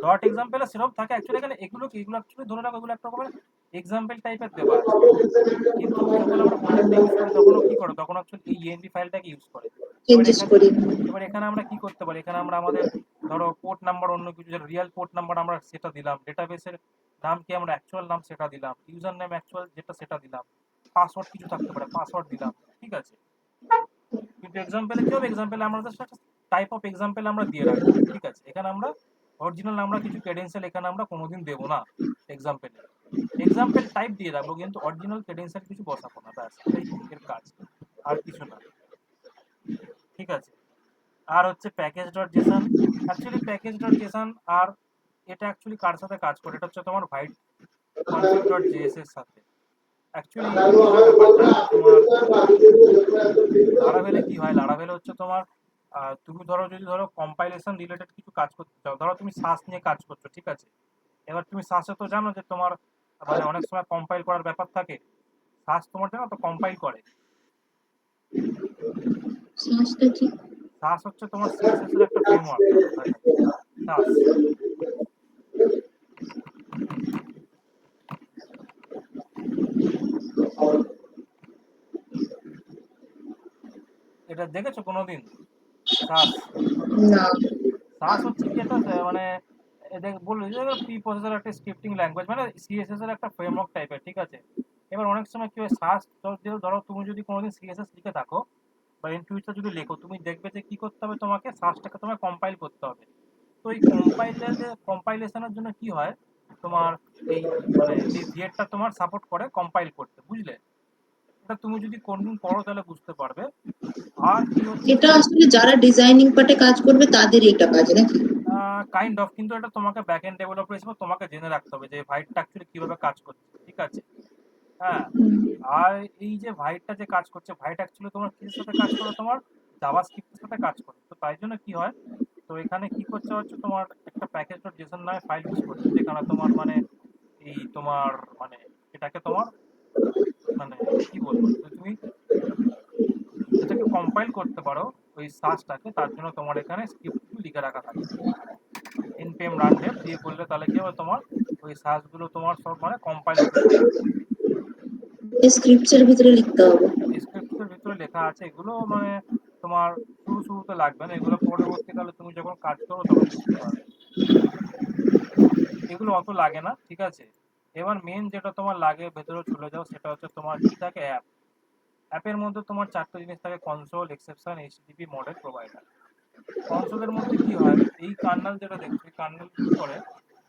ডট এক্সাম্পলে সেরকম থাকে অ্যাকচুয়ালি। এখানে এগুলো অ্যাকচুয়ালি ধরে রাখো এগুলো একটা রকমের এক্সাম্পল টাইপের দেওয়া আছে, কিন্তু যখন আমরা প্রজেক্টে ইউজ করি তখনও কি করে, তখন অ্যাকচুয়ালি এই এনডি ফাইলটাকে ইউজ করে। এবার চেঞ্জেস এখানে করি। এবার এখানে আমরা কি করতে পারি, এখানে আমরা আমাদের ধরো পোর্ট নাম্বার, অন্য কিছু রিয়েল পোর্ট নাম্বার আমরা সেটা দিলাম, ডেটাবেসের নাম কি আমরা অ্যাকচুয়াল নাম সেটা দিলাম, ইউজার নেম অ্যাকচুয়াল যেটা সেটা দিলাম, পাসওয়ার্ড কিছু থাকতে পারে পাসওয়ার্ড দিলাম, ঠিক আছে। কিন্তু এক্সাম্পলে কি হবে, এক্সাম্পলে আমরা জাস্ট একটা টাইপ অফ এক্সাম্পল আমরা দিয়ে রাখবো, ঠিক আছে। এখানে আমরা অরিজিনাল আমরা কিছু ক্রেডেনশিয়াল এখানে আমরা কোনোদিন দেবো না এক্সাম্পলে। এক্সাম্পল টাইপ দিয়ে রাখবো কিন্তু অরিজিনাল ক্রেডেনশিয়াল কিছু বসাবো না, ব্যাস এটাই এর কাজ, আর কিছু না, ঠিক আছে। আর হচ্ছে package dot JSON. Actually package dot JSON আর এটা অ্যাকচুয়ালি কার সাথে কাজ করে, এটা হচ্ছে তোমার ভাইট কনফিগ ডট জেএস এর সাথে। অ্যাকচুয়ালি কি হয় ব্যাপারটা তোমার, লারাভেলে কি হয়, লারাভেলে হচ্ছে তোমার তুমি ধরো যদি ধরো কম্পাইলেশন রিলেটেড কিছু কাজ করতে চাও, ধরো তুমি সাস নিয়ে কাজ করছো, ঠিক আছে। এবার তুমি সাসে তো জানো যে তোমার মানে অনেক সময় কম্পাইল করার ব্যাপার থাকে। সাস তোমার জানো তো কম্পাইল করে। সাজটা কি? সাস হচ্ছে তোমার সিএসএস এর একটা ফ্রেমওয়ার্ক, সাস। এটা দেখেছো কোনোদিন সাস? না। সাস হচ্ছে কি একটা মানে বললো যে প্রি প্রসেসর একটা স্ক্রিপ্টিং ল্যাঙ্গুয়েজ, মানে সিএসএস এর একটা ফ্রেমওয়ার্ক টাইপের, ঠিক আছে। এবার অনেক সময় কি হয়, সাস ধরো তুমি যদি কোনোদিন সিএসএস লিখে থাকো বা ইন ফিউচার যদি লেখো, তুমি দেখবে যে কি করতে হবে, তোমাকে সাসটাকে তোমায় কম্পাইল করতে হবে। তো এই কম্পাইলেশনের জন্য কি হয়, তোমার এই মানে এই ভিএরটা তোমার সাপোর্ট করে কম্পাইল করতে, বুঝলে। এটা তুমি যদি কোনদিন পড়ো তাহলে বুঝতে পারবে। আর কি হচ্ছে এটা যে আসলে যারা ডিজাইনিং পার্টে কাজ করবে তাদের এটা কাজ নাকি? কাইন্ড অফ, কিন্তু এটা তোমাকে ব্যাক এন্ড ডেভেলপার হিসেবে তোমাকে জেনে রাখতে হবে যে ভাইটটা অ্যাকচুয়ালি কিভাবে কাজ করছে, ঠিক আছে। হ্যাঁ, হুম। আর এই যে ভাইটটা যে কাজ করছে, ভাইট অ্যাকচুয়ালি তোমার কিসের সাথে কাজ করে, তোমার জাভাস্ক্রিপ্টের সাথে কাজ করে। তো তাই জন্য কি হয়, তো এখানে কি করছে হচ্ছে তোমার একটা প্যাকেজ ডট জেসন নামে ফাইল ইউজ করছে, যেখানে তোমার মানে এই তোমার মানে এটাকে তোমার মানে কি বলবো, যদি তুমি এটাকে কম্পাইল করতে পারো ওই সাসটাকে, তার জন্য তোমার এখানে স্ক্রিপ্ট লিখে রাখা থাকে। npm run dev দিয়ে করলে তাহলে কি হবে, তোমার ওই সাসগুলো তোমার সব মানে কম্পাইল হতে থাকে। স্ক্রিপ্টস এর ভিতরে লিখতে হবে। স্ক্রিপ্টের ভিতরে লেখা আছে এগুলো, মানে তোমার শুরুতে লাগবে না, এগুলো পরবর্তীকালে তুমি যখন কাজ করো তখন বুঝতে পারবে, এগুলো অত লাগে না, ঠিক আছে। এবার মেন যেটা তোমার লাগে, ভেতরে চলে যাও, সেটা হচ্ছে তোমার কি থাকে, অ্যাপ। অ্যাপের মধ্যে তোমার চারটে জিনিস থাকে, console, exception, HTTP, model, provider. কনসোলের মধ্যে কি হয়, এই কার্নাল যেটা দেখছো, এই কার্নাল কি করে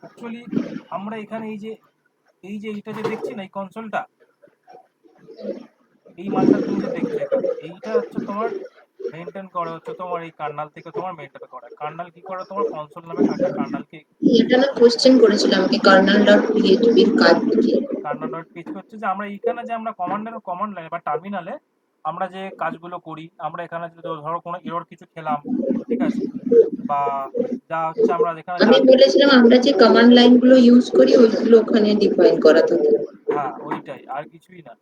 অ্যাকচুয়ালি, আমরা এখানে এই যে এইটা যে দেখছি না, এই কনসোলটা, এই মালটা তুমি যে দেখছো এখানে, এইটা হচ্ছে তোমার মেনটেন করে হচ্ছে তোমার এই কার্নাল থেকে তোমার মেনটেন করে। কার্নাল কি করে, তোমার কনসোল নামে একটা কার্নালকে, এটা না কোশ্চেন করেছিলাম আমাকে কার্নাল ডট পিএইচপি এর কাজ কি? কার্নাল ডট পেজ করছে যে আমরা এইখানে যে আমরা কমান্ড লাইনে বা টার্মিনালে আমরা যে কাজগুলো করি, আমরা এখানে যদি ধরো কোনো এরর কিছু খেলাম, ঠিক আছে, বা যা হচ্ছে আমরা যেখানে যা, আমি বলেছিলাম আমরা যে কমান্ড লাইন গুলো ইউজ করি ওইগুলো ওখানে ডিফাইন করা থাকে। হ্যাঁ ওইটাই, আর কিছুই না।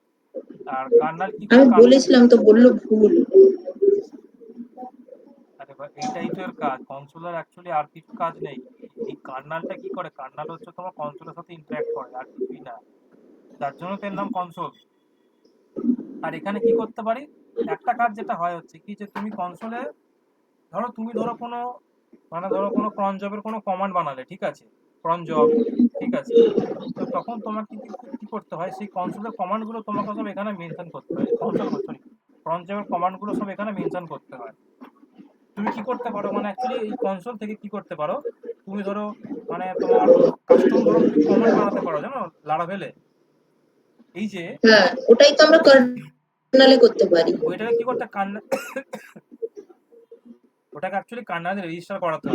আর কার্নাল কি করে, আমি কার্নাল, বলেছিলাম তো বললো ভুল। আরে এইটাই তো এর কাজ, কনসোলের অ্যাকচুয়ালি আর কিছু কাজ নেই। এই কার্নালটা কি করে, কার্নাল হচ্ছে তোমার কনসোলের সাথে ইন্টারঅ্যাক্ট করে, আর কিছুই না। যার জন্য তো এর নাম কনসোল। আর এখানে কি করতে পারি, একটা কাজ যেটা হয় হচ্ছে কি, যে তুমি কনসোলে তুমি ধরো কোনো মানে ধরো কোনো ক্রন জবের কোনো কমান্ড বানালে, ঠিক আছে, ক্রন জব, ঠিক আছে। তো তখন তোমাকে কি করতে হয়, সেই কনসোলের কমান্ডগুলো তোমাকে সব এখানে মেনশন করতে হয়, কনসোল সরি, ক্রন জবের কমান্ডগুলো সব এখানে মেনশন করতে হয়। তুমি কি করতে পারো, মানে অ্যাকচুয়ালি এই কনসোল থেকে কি করতে পারো, তুমি ধরো মানে তোমার কাস্টম ধরো তুমি কমান্ড বানাতে পারো, জানো লারাভেলে, এই যে হ্যাঁ ওটাই তো আমরা কার্নালে করতে পারি। ওইটাকে কি করতে, ওটাকে অ্যাকচুয়ালি কার্নালে রেজিস্টার করাতে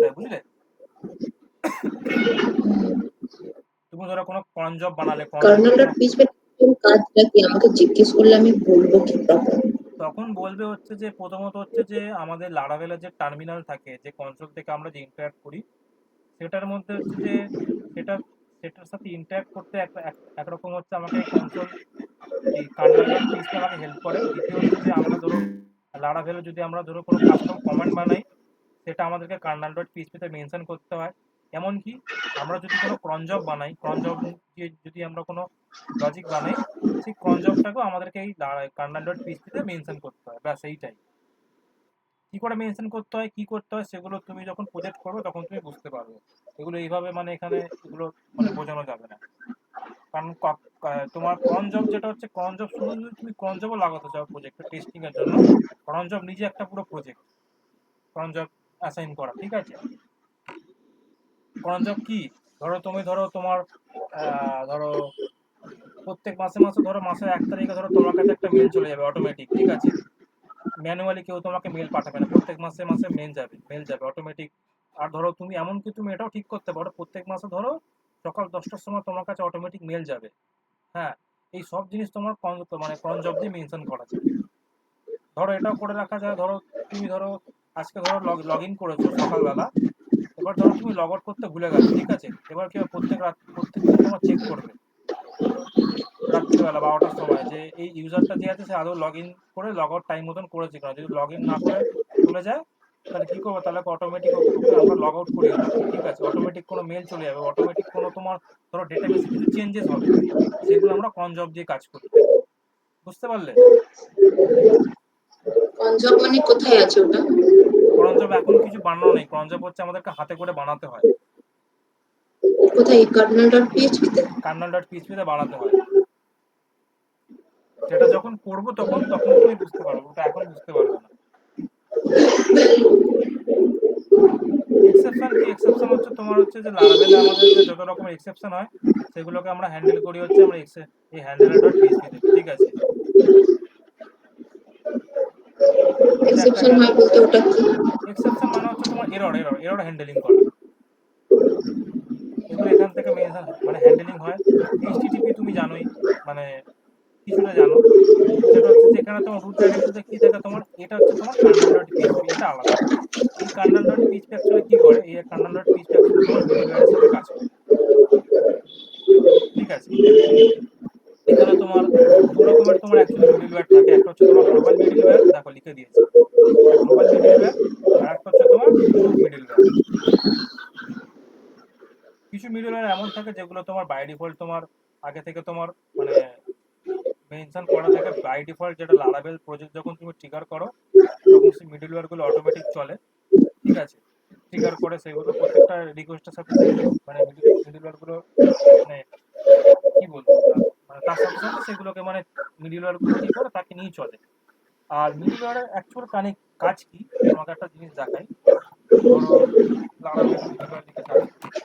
হয়, বুঝলে? তুমি ধরো কোনো ক্রন জব বানালে, ক্রন জবের কার্নেল ডট কোনো পিএইচপি কাজটা কি আমাকে জিজ্ঞেস করলে আমি বলবো কি প্রপার? তখন বলবে হচ্ছে যে প্রথমত হচ্ছে যে আমাদের লারাভেলের যে টার্মিনাল থাকে, যে কনসোল থেকে আমরা যে ইন্টারঅ্যাক্ট করি, সেটার মধ্যে হচ্ছে যে সেটা সেটার সাথে ইন্টারঅ্যাক্ট করতে একরকম হচ্ছে আমাকে কনসোল এই কার্নেল ডট পিএইচপি আমাকে হেল্প করে। দ্বিতীয় হচ্ছে যে আমরা ধরো লারাভেলে যদি আমরা ধরো কোনো কাস্টম কমান্ড বানাই, সেটা আমাদেরকে কার্নেল ডট পিএইচপিতে মেনশন করতে হয়। এমনকি আমরা যদি কোনো ক্রন জব বানাই, ক্রন জব যদি আমরা কোনো লজিক বানাই, সেই ক্রন জবটাকেও আমাদেরকে এই কার্নেল ডট পিএইচপিতে মেনশন করতে হয়। ব্যাস এইটাই। কি করে মেনশন করতে হয়, কি করতে হয়, সেগুলো তুমি যখন প্রজেক্ট করবে তখন তুমি বুঝতে পারবে। এগুলো এইভাবে মানে এখানে এগুলো মানে বোঝানো যাবে না। কারণ তোমার ক্রন জব যেটা হচ্ছে, ক্রন জব শুধু যদি তুমি ক্রন জবও লাগাতে চাও প্রজেক্টে টেস্টিং এর জন্য, ক্রন জব নিজে একটা পুরো প্রজেক্ট, ক্রন জব অ্যাসাইন করা, ঠিক আছে? ক্রন জব কি, ধরো তোমার ধরো প্রত্যেক মাসে মাসে ধরো মাসের 1 তারিখে ধরো তোমার কাছে একটা মেল চলে যাবে অটোমেটিক, ঠিক আছে? ম্যানুয়ালি কেউ তোমাকে মেল পাঠাবে না, প্রত্যেক মাসে মাসে মেল যাবে অটোমেটিক। আর ধরো তুমি এমনকি তুমি এটাও ঠিক করতে পারো, প্রত্যেক মাসে ধরো সকাল 10টার সময় তোমার কাছে অটোমেটিক মেল যাবে। হ্যাঁ, এই সব জিনিস তোমার মানে ক্রন জব দিয়ে মেনশন করা যায়। ধরো এটাও করে রাখা যায়, ধরো তুমি ধরো আজকে ধরো লগ ইন করেছো সকালবেলা, এবার ধরো তুমি লগ আউট করতে ভুলে গেছো, ঠিক আছে? এবার কি প্রত্যেক দিন তোমার চেক করবে রাত্রিবেলা 12টার সময় যে এই ইউজারটা যে আছে সে আদৌ লগ ইন করে লগ আউট টাইম মতন করেছে কিনা। যদি লগ ইন না করে চলে যায়, তাহলে কি করবো, তাহলে অটোমেটিক ওকে আমরা লগ আউট করিয়ে দেবো, ঠিক আছে? অটোমেটিক কোনো মেল চলে যাবে, অটোমেটিক কোনো তোমার ধরো ডেটাবেসে কিছু চেঞ্জেস হবে, সেগুলো আমরা ক্রন জব দিয়ে কাজ করি। বুঝতে পারলে? কনজব মানে কোথায় আছে ওটা? ক্রন জব এখন কিছু বানানো নেই, ক্রন জব হচ্ছে আমাদেরকে হাতে করে বানাতে হয়, কোথায়? কার্নেল ডট পিএইচপি তে? কার্নেল ডট পিএইচপিতে বানাতে হয়। সেটা যখন করবো তখন তখন তুমি বুঝতে পারবে, ওটা এখন বুঝতে পারবে না। এক্সেপশন কি, এক্সেপশন হচ্ছে তোমার হচ্ছে যে লারাভেলে আমাদের যে যত রকমের এক্সেপশন হয়, সেগুলোকে আমরা হ্যান্ডেল করি হচ্ছে আমরা এই হ্যান্ডেলার ডট পিএইচপি তে, ঠিক আছে? এটা একটা এক্সেপশন গেল। হয় বলতে ওটা কি? এক্সেপশন মানে হচ্ছে তোমার এরর হ্যান্ডেলিং করা, এগুলো এখান থেকে মানে হ্যান্ডেলিং হয়। এইচটিটিপি তুমি জানোই, মানে কিছুটা জানো। সেটা হচ্ছে যে এখানে তোমার রুট ডাইরেক্টরিতে কি থাকে, তোমার এটা হচ্ছে তোমার কার্নেল ডট পিএইচপি, এটা আলাদা। এই কার্নেল ডট পিএইচপি অ্যাকচুয়ালি কি করে, এই কার্নেল ডট পিএইচপি অ্যাকচুয়ালি তোমার মিডলওয়্যারের সাথে কাজ করে, ঠিক আছে? এখানে তোমার দু রকমের তোমার অ্যাকচুয়ালি মিডলওয়্যার থাকে, একটা হচ্ছে তোমার গ্লোবাল মিডলওয়্যার, দেখো লিখে দিয়েছি, একটা গ্লোবাল মিডলওয়্যার, আর একটা হচ্ছে তোমার গ্রুপ মিডলওয়্যার। কিছু মিডলওয়্যার এমন থাকে যেগুলো তোমার বাই ডিফল্ট তোমার আগে থেকে তোমার মানে মেনশন করা থাকে বাই ডিফল্ট, যেটা লারাভেল প্রজেক্ট যখন তুমি ট্রিগার করো তখন সেই মিডলওয়্যারগুলো অটোমেটিক চলে, ঠিক আছে? ট্রিগার করে সেগুলো প্রত্যেকটা রিকোয়েস্টের সাথে সেই মানে মিডলওয়্যারগুলো মানে কি বলবো ওটা, মানে তার সাথে সাথে সেগুলোকে মানে মিডলওয়্যারগুলো কি করে তাকে নিয়ে চলে। আর মিডলওয়্যারের অ্যাকচুয়াল কাজ কি, তোমাকে একটা জিনিস দেখাই। ধরো লারাভেল মিডলওয়্যার দিকে সার্চ করি।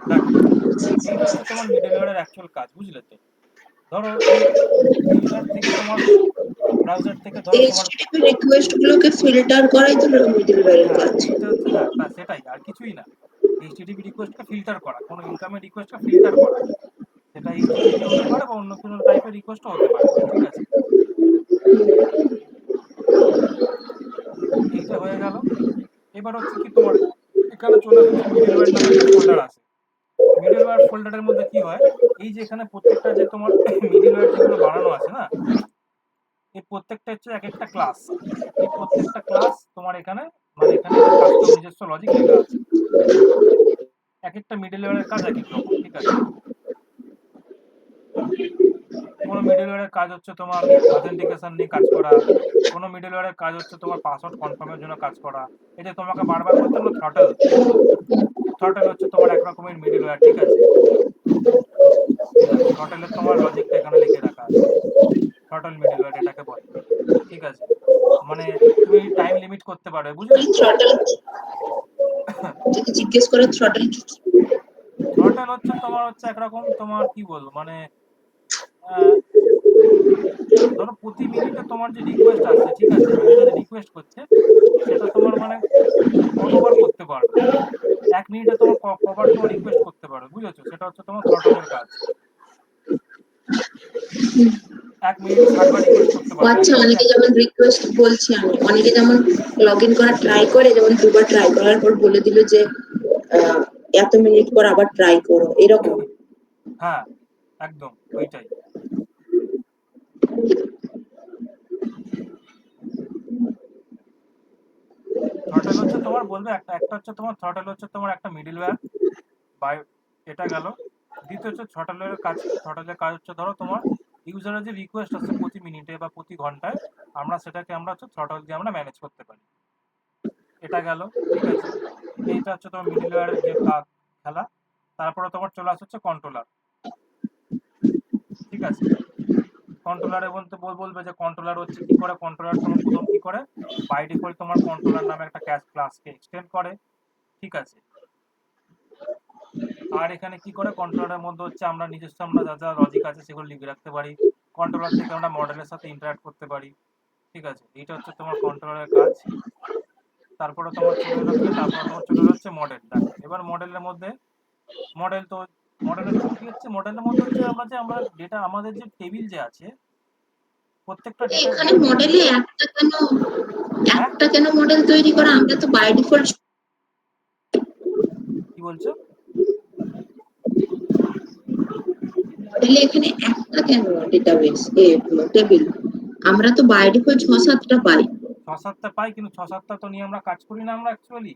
দেখো এইটা হচ্ছে তোমার মিডলওয়্যারের অ্যাকচুয়াল কাজ, বুঝলে তো? ধরো এই ইউজার থেকে তোমার ব্রাউজার থেকে ধরো তোমার, এইচটিটিপি রিকোয়েস্ট গুলোকে ফিল্টার করাই তো মিডলওয়্যারের হ্যাঁ কাজ। এইটা হচ্ছে, হ্যাঁ তা সেটাই, আর কিছুই না। এইচটিটিপি রিকোয়েস্টকে ফিল্টার করা, কোনো ইনকামের রিকোয়েস্টকে ফিল্টার করা, সেটা এইচটিটিপি হতে পারে বা অন্য কোনো টাইপের রিকোয়েস্টও হতে পারে, ঠিক আছে? এইটা হয়ে গেল। এবার হচ্ছে কি তোমার এখানে চলে আসো যে মিডলওয়্যার নামে একটা ফোল্ডার আছে। মিডলওয়্যার ফোল্ডারের মধ্যে কি হয়, এই যে এখানে প্রত্যেকটা যে তোমার মিডলওয়্যার যেগুলো বানানো আছে না, এই প্রত্যেকটা হচ্ছে এক একটা ক্লাস। এই প্রত্যেকটা ক্লাস তোমার এখানে মানে এখানে এদের কাস্টম নিজস্ব লজিক লেখা আছে। এক একটা মিডলওয়্যারের কাজ এক এক রকম, ঠিক আছে? কোনো মিডলওয়্যারের কাজ হচ্ছে তোমার অথেন্টিকেশন নিয়ে কাজ করা, কোনো মিডলওয়্যারের কাজ হচ্ছে তোমার পাসওয়ার্ড কনফার্মের জন্য কাজ করা। এই যে তোমাকে বারবার বলতাম না থ্রটল, থ্রটল হচ্ছে তোমার এক রকমের মিডলওয়্যার, ঠিক আছে? এই দেখো থ্রটলের তোমার লজিকটা এখানে লিখে রাখা আছে, থ্রটল মিডলওয়্যার এটাকে বলে, ঠিক আছে? মানে তুমি টাইম লিমিট করতে পারবে, বুঝলে? থ্রটল যদি জিজ্ঞেস করে থ্রটল কি? থ্রটল হচ্ছে তোমার হচ্ছে একরকম, তোমার কি বলবো মানে আহ, ধরো প্রতি মিনিটে তোমার যে রিকোয়েস্ট আসছে, ঠিক আছে, ইউজার রিকোয়েস্ট করছে, সেটা তোমার মানে কতবার করতে পারবে, 1 মিনিটে তোমার কবার তোমার রিকোয়েস্ট করতে পারবে, বুঝেছো? সেটা হচ্ছে তোমার থ্রটলের কাজ। 1 মিনিটে 60 বার রিকোয়েস্ট করতে ও পারবে, আচ্ছা, এটা হচ্ছে অনেকে যেমন রিকোয়েস্ট বলছি আমি, অনেকে যেমন লগ ইন করা ট্রাই করে, যেমন দুবার ট্রাই করার পর বলে দিল যে আহ, এত মিনিট পর আবার ট্রাই করো, এরকম। হ্যাঁ, একদম ওইটাই। থ্রটল হচ্ছে তোমার বলবে একটা একটা হচ্ছে তোমার থ্রটল হচ্ছে তোমার একটা মিডলওয়্যার বাই, এটা গেল। দ্বিতীয় হচ্ছে থ্রটলের কাজ হচ্ছে ধরো তোমার ইউজারের যে রিকোয়েস্ট আসছে প্রতি মিনিটে বা প্রতি ঘন্টায়, সেটাকে আমরা হচ্ছে থ্রটল দিয়ে আমরা ম্যানেজ করতে পারি। এটা গেল, ঠিক আছে। এইটা হচ্ছে তোমার মিডলওয়্যারের যে কাজ, খেলা। তারপরে তোমার চলে আসছে হচ্ছে কন্ট্রোলার, ঠিক আছে। কন্ট্রোলারে বলতে বলবে যে কন্ট্রোলার হচ্ছে কি করে, কন্ট্রোলার তোমার প্রথম কি করে, বাই ডিফল্ট তোমার কন্ট্রোলার নামে একটা ক্লাসকে এক্সটেন্ড করে, ঠিক আছে। আর এখানে কি করে, কন্ট্রোলারের মধ্যে হচ্ছে আমরা নিজস্ব আমরা যা যা লজিক আছে সেগুলো লিখে রাখতে পারি। কন্ট্রোলার থেকে আমরা মডেলের সাথে ইন্টারাক্ট করতে পারি, ঠিক আছে। এটা হচ্ছে তোমার কন্ট্রোলারের কাজ। তারপরে তোমার চলে এলো কি, তারপরে তোমার চলে এলো হচ্ছে মডেল। দেখো এবার মডেলের মধ্যে, মডেল তো মডেলের কি হচ্ছে, মডেলের মধ্যে হচ্ছে আমরা ডেটা, আমাদের যে টেবিল যে আছে, প্রত্যেকটা ডেটা। এখানে মডেলে হ্যাঁ, একটা কেন মডেল তৈরি করা? আমরা তো বাই ডিফল্ট কি বলছো? মডেলে এখানে একটা কেন ডেটাবেস টেবিল? আমরা তো বাই ডিফল্ট 6-7টা পাই। 6-7টা পাই, কিন্তু 6-7টা তো নিয়ে আমরা কাজ করি না আমরা অ্যাকচুয়ালি।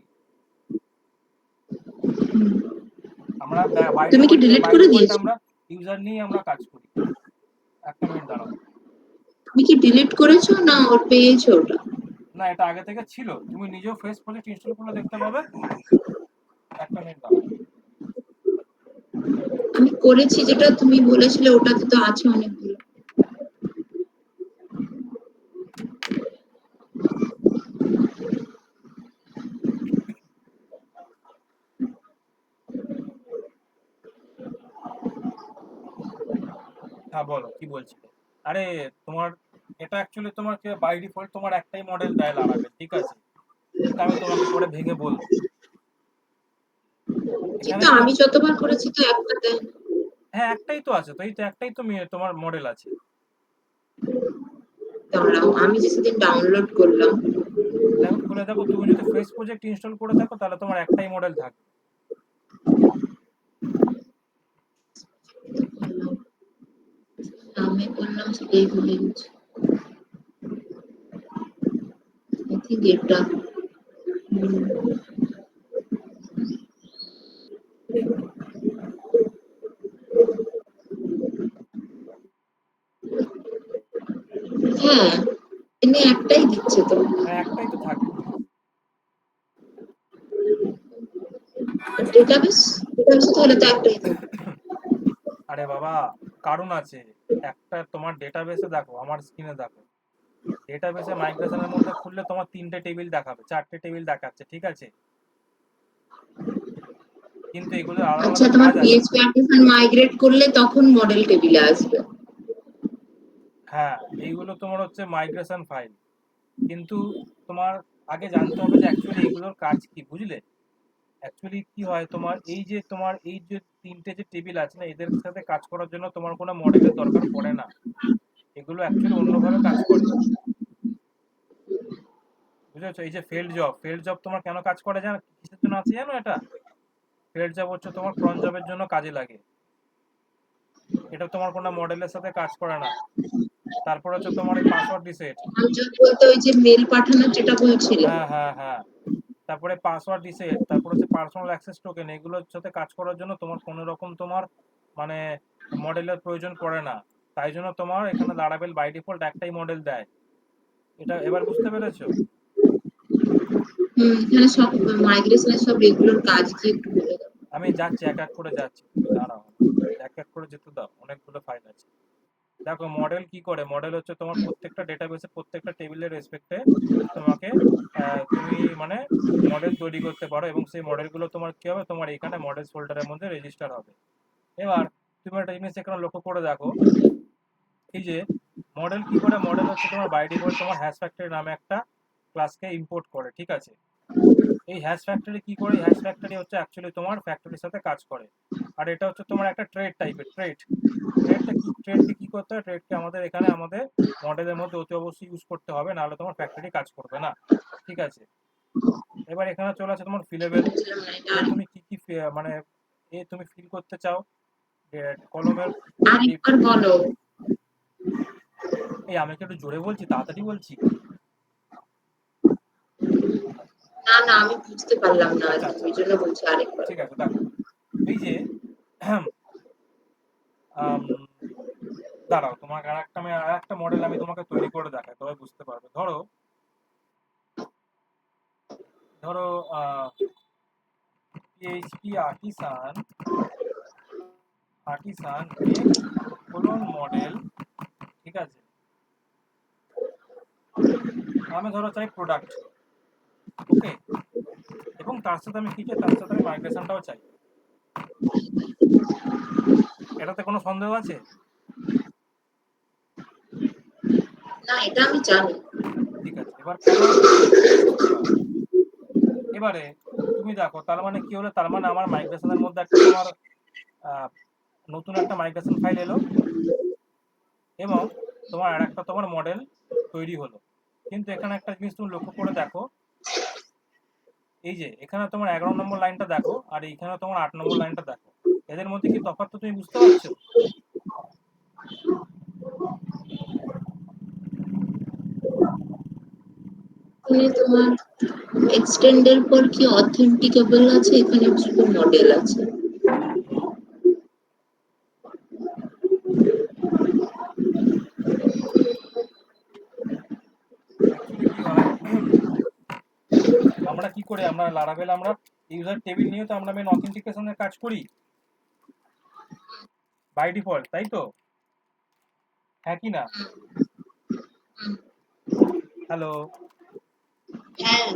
আমরা বাই তুমি কি ডিফল্ট ডিলিট বাই করে ডিফল্ট দিয়েছো? আমরা ইউজার নিয়ে আমরা কাজ করি। একটা মিনিট দাঁড়াও। তুমি কি ডিলিট করেছো না ওর পেয়েছো ওটা? না, এটা আগে থেকে ছিল, তুমি নিজেও ফেস প্রজেক্ট ইনস্টল করলে দেখতে পাবে। একটা মিনিট দাঁড়াও। আমি করেছি, যেটা তুমি বলেছিলে ওটাতে তো আছে অনেকগুলো। হ্যাঁ বলো, কি বলছিলে? আরে তোমার, এটা অ্যাকচুয়ালি তোমার বাই ডিফল্ট তোমার একটাই মডেল দেয় লারাভেল, ঠিক আছে। এটা আমি তোমাকে পরে ভেঙে বলবো। এখানে কিন্তু কি, আমি যতবার করেছি তো একটা দেয়। হ্যাঁ একটাই তো আছে, তো এই তো একটাই তো তোমার মডেল আছে। দাঁড়াও, আমি যে সেদিন ডাউনলোড করলাম। দেখো খুলে দেখো, তুমি যদি ফেস প্রজেক্ট ইনস্টল করে থাকো তাহলে তোমার একটাই মডেল থাকবে। আমি করলাম সেটাই ভুলে গেছি। আই থিঙ্ক এটা। হ্যাঁ, এনে একটাই দিচ্ছে তো। হ্যাঁ একটাই তো থাকবে। ডেটাবেস, ডেটাবেসে তো হলে তো একটাই থাকবে। আরে বাবা, কারণ আছে। একটা তোমার ডেটাবেসে দেখো, আমার স্ক্রিনে দেখো, ডেটাবেসে মাইগ্রেশনের মধ্যে খুললে তোমার 3টে টেবিল দেখাবে, 4টে টেবিল দেখাচ্ছে, ঠিক আছে। কিন্তু এগুলো আলাদা আচ্ছা, আলাদা তোমার কাজ আছে। পিএইচপি অ্যাপ্লিকেশন মাইগ্রেট করলে তখন মডেল টেবিলে আসবে। হ্যাঁ, এইগুলো তোমার হচ্ছে মাইগ্রেশন ফাইল। কিন্তু তোমার আগে জানতে হবে যে অ্যাকচুয়ালি এগুলোর কাজ কি, বুঝলে? অ্যাকচুয়ালি কি হয়, তোমার এই যে 3টে যে টেবিল আছে না, এদের সাথে কাজ করার জন্য তোমার কোনো মডেলের দরকার পড়ে না। এগুলো অ্যাকচুয়ালি অন্যভাবে কাজ করে, বুঝেছো? এই যে ফেল্ড জব তোমার কেন কাজ করে, জানো কিসের জন্য আছে জানো? এটা ফেল্ড জব হচ্ছে তোমার ক্রন জবের জন্য কাজে লাগে। এটা তোমার কোনো মডেলের সাথে কাজ করে না। তারপর হচ্ছে তোমার এই পাসওয়ার্ড রিসেট। আমি বলতে ওই যে মেল পাঠানোর যেটা বলছিলে। হ্যাঁ হ্যাঁ হ্যাঁ। তারপরে পাসওয়ার্ড রিসেট, তারপর হচ্ছে পার্সোনাল অ্যাক্সেস টোকেন, এগুলোর সাথে কাজ করার জন্য তোমার কোনো রকম তোমার মানে মডেলের প্রয়োজন পড়ে না। তাই জন্য তোমার এখানে লারাভেল বাই ডিফল্ট একটাই মডেল দেয়। এটা এবার বুঝতে পেরেছো? এখানে সব মাইগ্রেশনের সব রেগুলার কাজ কি একটু বলে দাও। আমি যাচ্ছি, এক এক করে যাচ্ছি, তুমি দাঁড়াও, এক এক করে যেতে দাও, অনেকগুলো ফাইল আছে। দেখো মডেল কি করে, মডেল হচ্ছে তোমার প্রত্যেকটা ডেটাবেসে প্রত্যেকটা টেবিলের রেসপেক্টে তোমাকে তুমি মানে মডেল তৈরি করতে পারো এবং সেই মডেলগুলো তোমার কি হবে, তোমার এখানে মডেলস ফোল্ডারের মধ্যে রেজিস্টার হবে। এবার তুমি একটা জিনিস এখানে লক্ষ্য করে দেখো, এই যে মডেল কি করে, মডেল হচ্ছে তোমার বাই ডিফল্ট তোমার হ্যাশ ফ্যাক্টরি নামে একটা ক্লাসকে ইম্পোর্ট করে, ঠিক আছে। এই হ্যাশ ফ্যাক্টরি কি করে, হ্যাশ ফ্যাক্টরি হচ্ছে অ্যাকচুয়ালি তোমার ফ্যাক্টরির সাথে কাজ করে। আর এটা হচ্ছে তোমার একটা ট্রেড টাইপের ট্রেড। ট্রেডকে কি করতে হয়, ট্রেডকে আমাদের এখানে আমাদের মডেলের মধ্যে অতি অবশ্যই ইউজ করতে হবে, নাহলে তোমার ফ্যাক্টরি কাজ করবে না, ঠিক আছে। এবার এখানে চলে আসে তোমার ফিলেবেল, বুঝলাম না এটা যে তুমি কি কি মানে তুমি ফিল করতে চাও কলমের। আরেকবার বলো। এই আমি কি একটু জোরে বলছি, তাড়াতাড়ি বলছি? না না, আমি বুঝতে পারলাম না আর আচ্ছা কি, আচ্ছা, ওই জন্য বলছি আরেকবার। ঠিক আছে, দেখো এই যে আম, দাঁড়াও, তোমাকে আর একটা মডেল আমি তোমাকে তৈরি করে দেখাই, তবে বুঝতে পারবে। ধরো ধরো PHP artisan make colon model, ঠিক আছে। আমি ধরো চাই প্রোডাক্ট, ওকে, এবং তার সাথে আমি কি চাই, তার সাথে আমি মাইগ্রেশনটাও চাই। এটাতে কোনো সন্দেহ আছে? না, এটা আমি জানি। ঠিক আছে, এবার কেন হচ্ছে সেটা বুঝতে পারো। এবারে তুমি দেখো, তার মানে কি হলো, তার মানে আমার মাইগ্রেশনের মধ্যে একটা তোমার আহ, নতুন একটা মাইগ্রেশন ফাইল এলো, এবং তোমার আর একটা তোমার মডেল তৈরি হলো। কিন্তু এখানে একটা জিনিস তুমি লক্ষ্য করে দেখো, এই যে এখানে তোমার 11 নম্বর লাইনটা দেখো, আর এইখানে তোমার 8 নম্বর লাইনটা দেখো, এদের মধ্যে কি তফাৎ তুমি বুঝতে পারছো? এখানে তোমার এক্সটেন্ডের পর কি অথেন্টিকেবল আছে, এখানে শুধু মডেল আছে। অ্যাকচুয়ালি কি হয়, আমরা কি করে, আমরা লারাভেল আমরা ইউজার টেবিল নিয়ে তো আমরা মেন অথেন্টিকেশনের কাজ করি বাই ডিফল্ট, তাই তো? হ্যাঁ কি না? হ্যালো, হ্যাঁ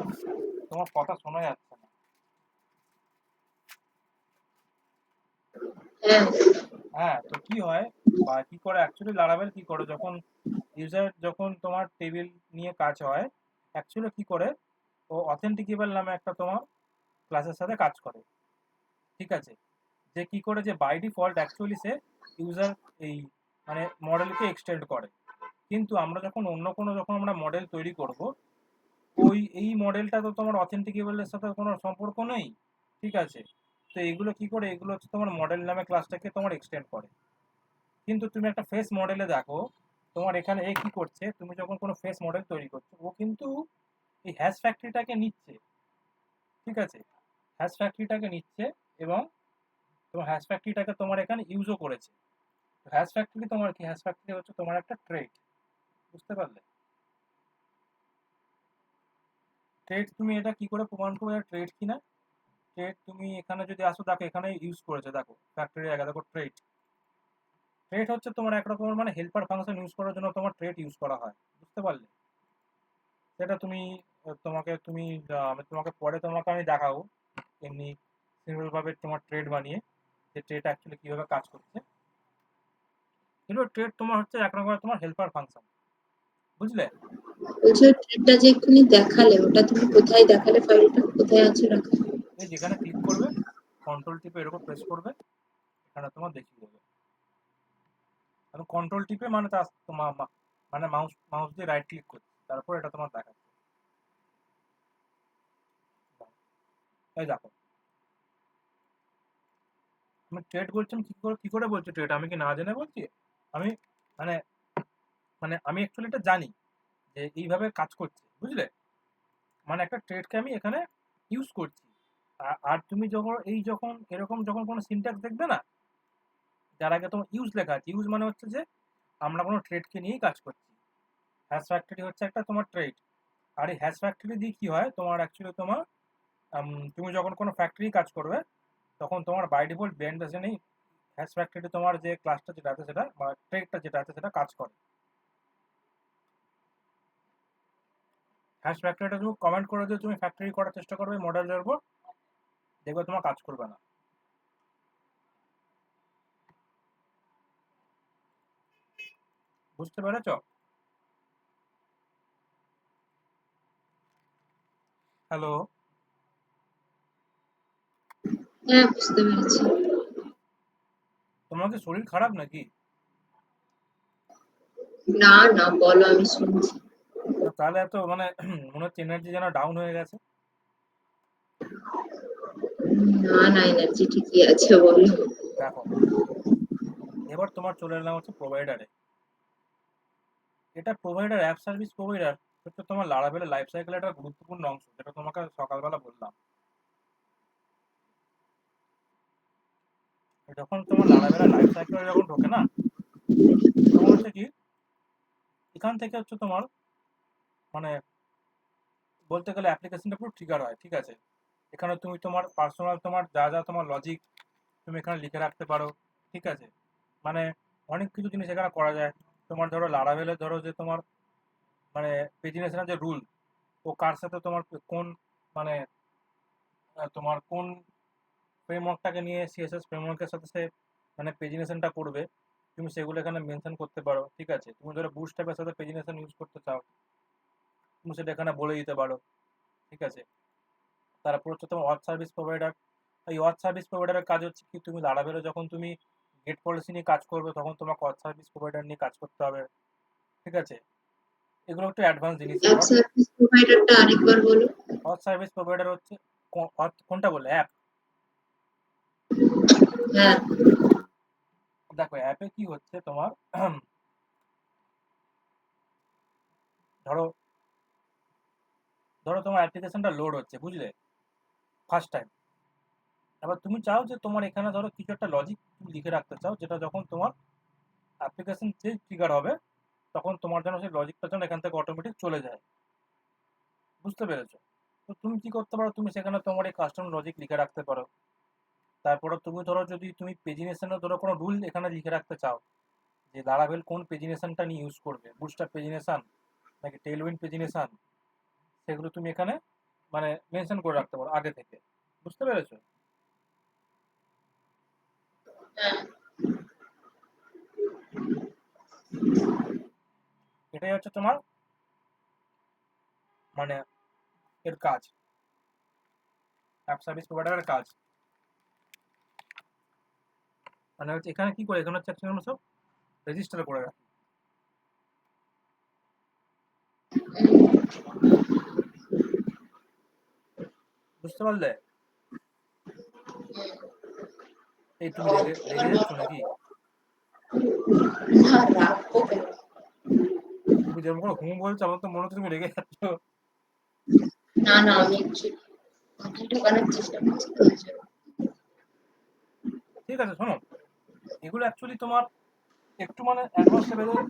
তোমার কথা শোনা যাচ্ছে না। হ্যাঁ। হ্যাঁ, তো কি হয় বা কি করে অ্যাকচুয়ালি লারাভেল কি করে, যখন ইউজার যখন তোমার টেবিল নিয়ে কাজ হয়, অ্যাকচুয়ালি কি করে, ও অথেন্টিকেবল নামে একটা তোমার ক্লাসের সাথে কাজ করে, ঠিক আছে। যে কি করে, যে বাই ডিফল্ট অ্যাকচুয়ালি সে ইউজার এই মানে মডেলকে এক্সটেন্ড করে। কিন্তু আমরা যখন অন্য কোনো যখন আমরা মডেল তৈরি করব, এই মডেলটা তো তোমার অথেন্টিকেবলের সাথে কোনো সম্পর্ক নেই, ঠিক আছে। তো এগুলো কি করে, এগুলো হচ্ছে তোমার মডেল নামে ক্লাসটাকে তোমার এক্সটেন্ড করে। কিন্তু তুমি একটা ফেস মডেলে দেখো, তোমার এখানে এ কি করছে, তুমি যখন কোনো ফেস মডেল তৈরি করছো, ও কিন্তু এই হ্যাশ ফ্যাক্টরিটাকে নিচ্ছে, ঠিক আছে। হ্যাশ ফ্যাক্টরিটাকে নিচ্ছে এবং তোমার হ্যাশ ফ্যাক্টরিটাকে তোমার এখানে ইউজও করেছে। হ্যাশ ফ্যাক্টরি তোমার কি, হ্যাশ ফ্যাক্টরি হচ্ছে তোমার একটা ট্রেড, বুঝতে পারলে? ট্রেড তুমি এটা কি করে প্রমাণ করবে ট্রেড কিনা? ট্রেড তুমি এখানে যদি আসো, দেখো এখানে ইউজ করেছে, দেখো ফ্যাক্টরি আগে দেখো ট্রেড। ট্রেড হচ্ছে তোমার এক রকমের মানে হেল্পার ফাংশন ইউজ করার জন্য তোমার ট্রেড ইউজ করা হয়, বুঝতে পারলে? সেটা তুমি আমি তোমাকে পরে তোমাকে আমি দেখাবো এমনি সিম্পল ভাবে তোমার ট্রেড বানিয়ে, যে ট্রেড অ্যাকচুয়ালি কিভাবে কাজ করছে। কিন্তু ট্রেড তোমার হচ্ছে এক রকমের তোমার হেল্পার ফাংশন, বুঝলে? বলছি ওই ট্রেডটা যে এক্ষুনি দেখালে, ওটা তুমি কোথায় দেখালে? ফাইলটা কোথায় আছে রাখা? এই যেখানে ক্লিক করবে, কন্ট্রোল টিপে এরকম প্রেস করবে, এখানে তোমার দেখিয়ে দেবে। আমি কন্ট্রোল টিপে মানে তোমার মানে মাউস মাউস দিয়ে রাইট ক্লিক করছি, তারপর এটা তোমার দেখাচ্ছে। এই দেখো, আমি ট্রেড বলছি, আমি কি করে বলছি ট্রেড, আমি কি না জেনে বলছি? আমি মানে মানে আমি অ্যাকচুয়ালি এটা জানি যে এইভাবে কাজ করছে, বুঝলে? মানে একটা ট্রেডকে আমি এখানে ইউজ করছি। আর তুমি যখন এরকম যখন কোনো সিনট্যাক্স দেখবে না, যার আগে তোমার ইউজ লেখা আছে, ইউজ মানে হচ্ছে যে আমরা কোনো ট্রেডকে নিয়েই কাজ করছি। হ্যাশ ফ্যাক্টরি হচ্ছে একটা তোমার ট্রেড। আর এই হ্যাশ ফ্যাক্টরি দিয়ে কি হয়, তোমার অ্যাকচুয়ালি তোমার তুমি যখন কোনো ফ্যাক্টরি কাজ করবে, তখন তোমার বাই ডিফল্ট ব্যান্ড নেই, হ্যাশ ফ্যাক্টরি তোমার যে ক্লাসটা যেটা আছে সেটা বা ট্রেডটা যেটা আছে সেটা কাজ করে। হ্যাশ ফ্যাক্টরিটা তুমি কমেন্ট করে দিও, তুমি ফ্যাক্টরি করার চেষ্টা করবে মডেলের উপর, দেখবে তোমার কাজ করবে না। বুঝতে পেরেছ? হ্যালো, হ্যাঁ বুঝতে পেরেছি। তোমার কি শরীর খারাপ নাকি? না না বলো, আমি শুনছি। তাহলে এত মানে মনে হচ্ছে এনার্জি যেন ডাউন হয়ে গেছে। না না, এনার্জি ঠিকই আছে, বলো। দেখো, এবার তোমার চলে এলাম হচ্ছে প্রোভাইডারে। এটা প্রোভাইডার, অ্যাপ সার্ভিস প্রোভাইডার হচ্ছে তোমার লারাভেলের লাইফ সাইকেলের একটা গুরুত্বপূর্ণ অংশ, যেটা তোমাকে সকালবেলা বললাম। যখন তোমার লারাভেলের লাইফ সাইকেলে যখন ঢোকে না, তখন হচ্ছে কি, এখান থেকে হচ্ছে তোমার মানে বলতে গেলে অ্যাপ্লিকেশনটা পুরো ট্রিগার হয়, ঠিক আছে? এখানে তুমি তোমার পার্সোনাল তোমার যা যা তোমার লজিক তুমি এখানে লিখে রাখতে পারো, ঠিক আছে? মানে অনেক কিছু জিনিস এখানে করা যায়। তোমার ধরো লারাভেলে ধরো যে তোমার মানে পেজিনেশনের যে রুল, ও কার সাথে তোমার কোন মানে তোমার কোন ফ্রেমওয়ার্কটাকে নিয়ে সিএসএস ফ্রেমওয়ার্কের সাথে সে মানে পেজিনেশনটা করবে, তুমি সেগুলো এখানে মেনশন করতে পারো, ঠিক আছে? তুমি ধরো বুটস্ট্র্যাপের সাথে পেজিনেশন ইউজ করতে চাও, তুমি সেটা এখানে বলে দিতে পারো, ঠিক আছে? তারপর হচ্ছে তোমার ওয়াচ সার্ভিস প্রোভাইডার। এই ওয়াচ সার্ভিস প্রোভাইডারের কাজ হচ্ছে কি, তুমি লারাভেলে যখন তুমি গেট পলিসি নিয়ে কাজ করবে, তখন তোমাকে ওয়াচ সার্ভিস প্রোভাইডার নিয়ে কাজ করতে হবে, ঠিক আছে? এগুলো একটু অ্যাডভান্স জিনিস। অ্যাপ সার্ভিস প্রোভাইডারটা আরেকবার বলো। ওয়াচ সার্ভিস প্রোভাইডার হচ্ছে কোনটা বললে, অ্যাপ? হ্যাঁ। দেখো অ্যাপে কি হচ্ছে তোমার ধরো ধরো তোমার অ্যাপ্লিকেশনটা লোড হচ্ছে, বুঝলে, ফার্স্ট টাইম। এবার তুমি চাও যে তোমার এখানে ধরো কিছু একটা লজিক তুমি লিখে রাখতে চাও, যেটা যখন তোমার অ্যাপ্লিকেশন যে ট্রিগার হবে, তখন তোমার যেন সেই লজিকটা যেন এখান থেকে অটোমেটিক চলে যায়। বুঝতে পেরেছো? তো তুমি কি করতে পারো, তুমি সেখানে তোমার এই কাস্টম লজিক লিখে রাখতে পারো। তারপরে তুমি ধরো যদি তুমি পেজিনেশনে ধরো কোনো রুল এখানে লিখে রাখতে চাও, যে লারাভেল কোন পেজিনেশনটা নিয়ে ইউজ করবে, বুটস্ট্র্যাপ পেজিনেশন নাকি টেলউইন্ড পেজিনেশন, সেগুলো তুমি এখানে মানে মেনশন করে রাখতে পারো আগে থেকে। বুঝতে পেরেছো? হ্যাঁ। এটাই হচ্ছে তোমার মানে এর কাজ, অ্যাপ সার্ভিস প্রোভাইডারের কাজ। মানে হচ্ছে এখানে কি করে, এখানে হচ্ছে একচুয়ালি আমরা সব রেজিস্টার করে রাখি। বুঝতে পারলে? এই তুমি রেগে রেগে যাচ্ছ নাকি? না রাখবো কেন? তুমি যেমন করে হুম বলছো, আমার তো মনে হচ্ছে তুমি রেগে যাচ্ছ। না না, আমি actually মাথায় ঢোকানোর চেষ্টা করছি তো, ওই জন্য। ঠিক আছে, শোনো, এগুলো অ্যাকচুয়ালি তোমার একটু মানে অ্যাডভান্স লেভেলের।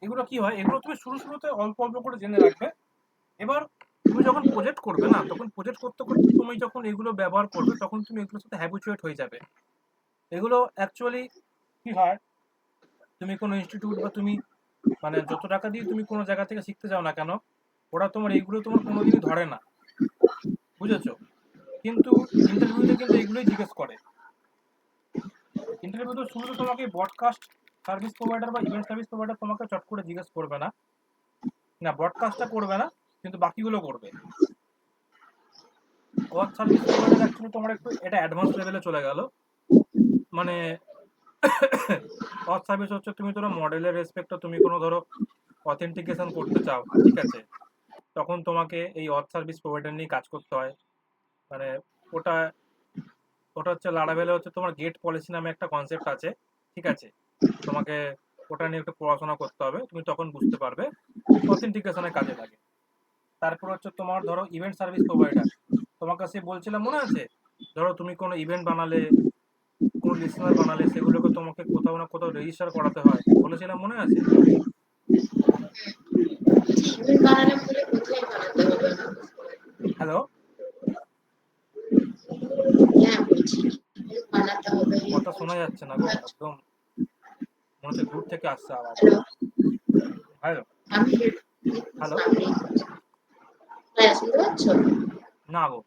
এগুলো কি হয়, এগুলো তুমি শুরুতে অল্প অল্প করে জেনে রাখবে। এবার তুমি যখন প্রজেক্ট করবে না, তখন প্রজেক্ট করতে করতে তুমি যখন এগুলো ব্যবহার করবে, তখন তুমি এগুলোর সাথে হ্যাবিচুয়েট হয়ে যাবে। এগুলো অ্যাকচুয়ালি কি হয়, তুমি কোনো ইনস্টিটিউট বা তুমি মানে যত টাকা দিয়ে তুমি কোনো জায়গা থেকে শিখতে যাও না কেন, ওরা তোমার এইগুলো তোমার কোনোদিনই ধরে না, বুঝেছো? কিন্তু ইন্টারভিউতে কিন্তু এগুলোই জিজ্ঞেস করে। ইন্টারভিউতে শুরুতে তোমাকে ব্রডকাস্ট সার্ভিস প্রোভাইডার বা ইভেন্ট সার্ভিস প্রোভাইডার তোমাকে চট করে জিজ্ঞেস করবে না, না ব্রডকাস্টটা করবে না, কিন্তু বাকিগুলো করবে। ওয়াচ সার্ভিস প্রোভাইডার অ্যাকচুয়ালি তোমার একটু এটা অ্যাডভান্স লেভেলে চলে গেল। মানে ওয়াচ সার্ভিস হচ্ছে তুমি ধরো মডেলের রেসপেক্টে তুমি কোনো ধরো অথেন্টিকেশন করতে চাও, ঠিক আছে? তখন তোমাকে এই ওয়াচ সার্ভিস প্রোভাইডার নিয়ে কাজ করতে হয়। মানে ওটা ওটা হচ্ছে লারাভেলে হচ্ছে তোমার গেট পলিসি নামে একটা কনসেপ্ট আছে, ঠিক আছে? তোমাকে ওটা নিয়ে একটু পড়াশোনা করতে হবে, তুমি তখন বুঝতে পারবে অথেন্টিকেশনের কাজে লাগে। তারপর হচ্ছে তোমার ধরো ইভেন্ট সার্ভিস প্রোভাইডার। তোমার কাছে বলছিলাম মনে আছে, ধরো তুমি কোনো ইভেন্ট বানালে, কোনো লিসেনার বানালে, সেগুলোকে তোমাকে কোথাও না কোথাও রেজিস্টার করাতে হয়, বলেছিলাম মনে আছে? ইমেল বানালে বলে কোথায় বানাতে হবে না? হ্যালো, হ্যাঁ বলছি, ইমেল বানাতে হবে। কথা শোনা যাচ্ছে না গো, একদম মনে হচ্ছে দূর থেকে আসছে আওয়াজ। হ্যালো। হ্যালো, আমি হ্যালো, সামনেই করছি। হ্যাঁ, শুনতে পাচ্ছ? না গো।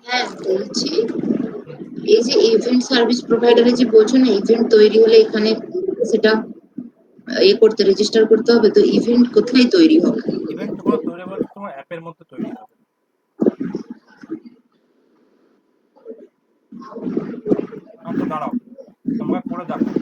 হ্যাঁ, বলছি হুম, এই যে ইভেন্ট সার্ভিস প্রোভাইডারে যে বলছো না, ইভেন্ট তৈরি হলে এখানে সেটা করতে রেজিস্টার করতে হবে, তো ইভেন্ট কোথায় তৈরি হবে? ইভেন্ট তোমার তৈরি হবে হচ্ছে তোমার অ্যাপের মধ্যে তৈরি হবে। আচ্ছা দাঁড়াও, তোমাকে করে দেখাই।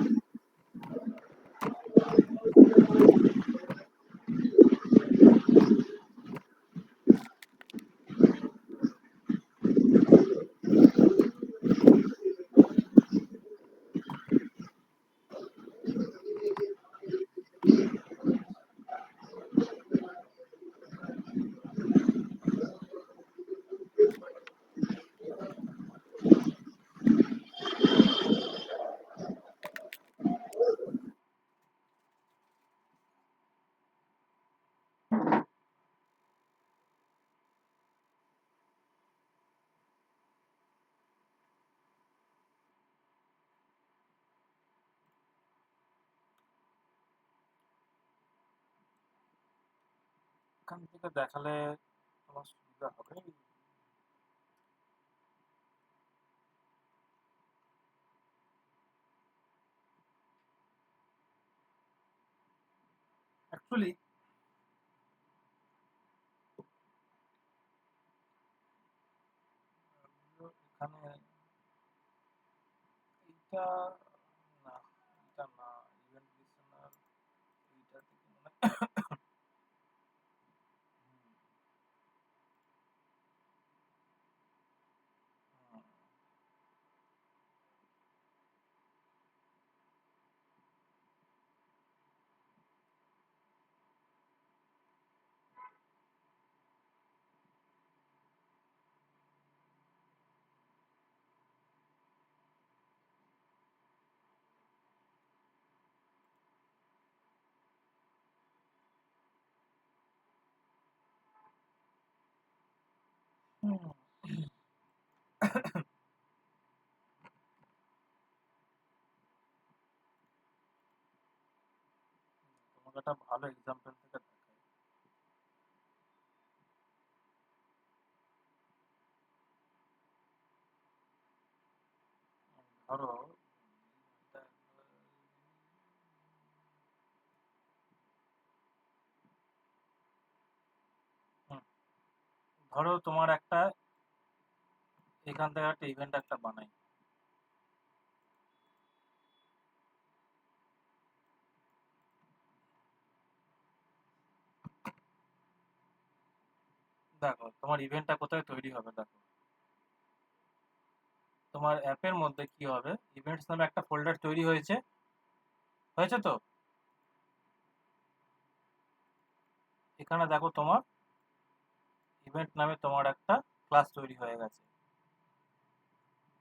এখান থেকে দেখালে তোমার সুবিধা হবে। অ্যাকচুয়ালি এখানে এইটা না, এটা না, ইভেন্ট লিসেনার এইটা থেকে মনে হুম, হুম, তোমাকে একটা ভালো এক্সাম্পল থেকে দেখাই। ধরো এটা হুম, ধরো তোমার একটা এখান থেকে একটা ইভেন্ট একটা বানাই। দেখো তোমার ইভেন্টটা কোথায় তৈরি হবে, দেখো তোমার অ্যাপের মধ্যে কি হবে, ইভেন্টস নামে একটা ফোল্ডার তৈরি হয়েছে, হয়েছে তো। এখানে দেখো তোমার ইভেন্ট নামে তোমার একটা ক্লাস তৈরি হয়ে গেছে।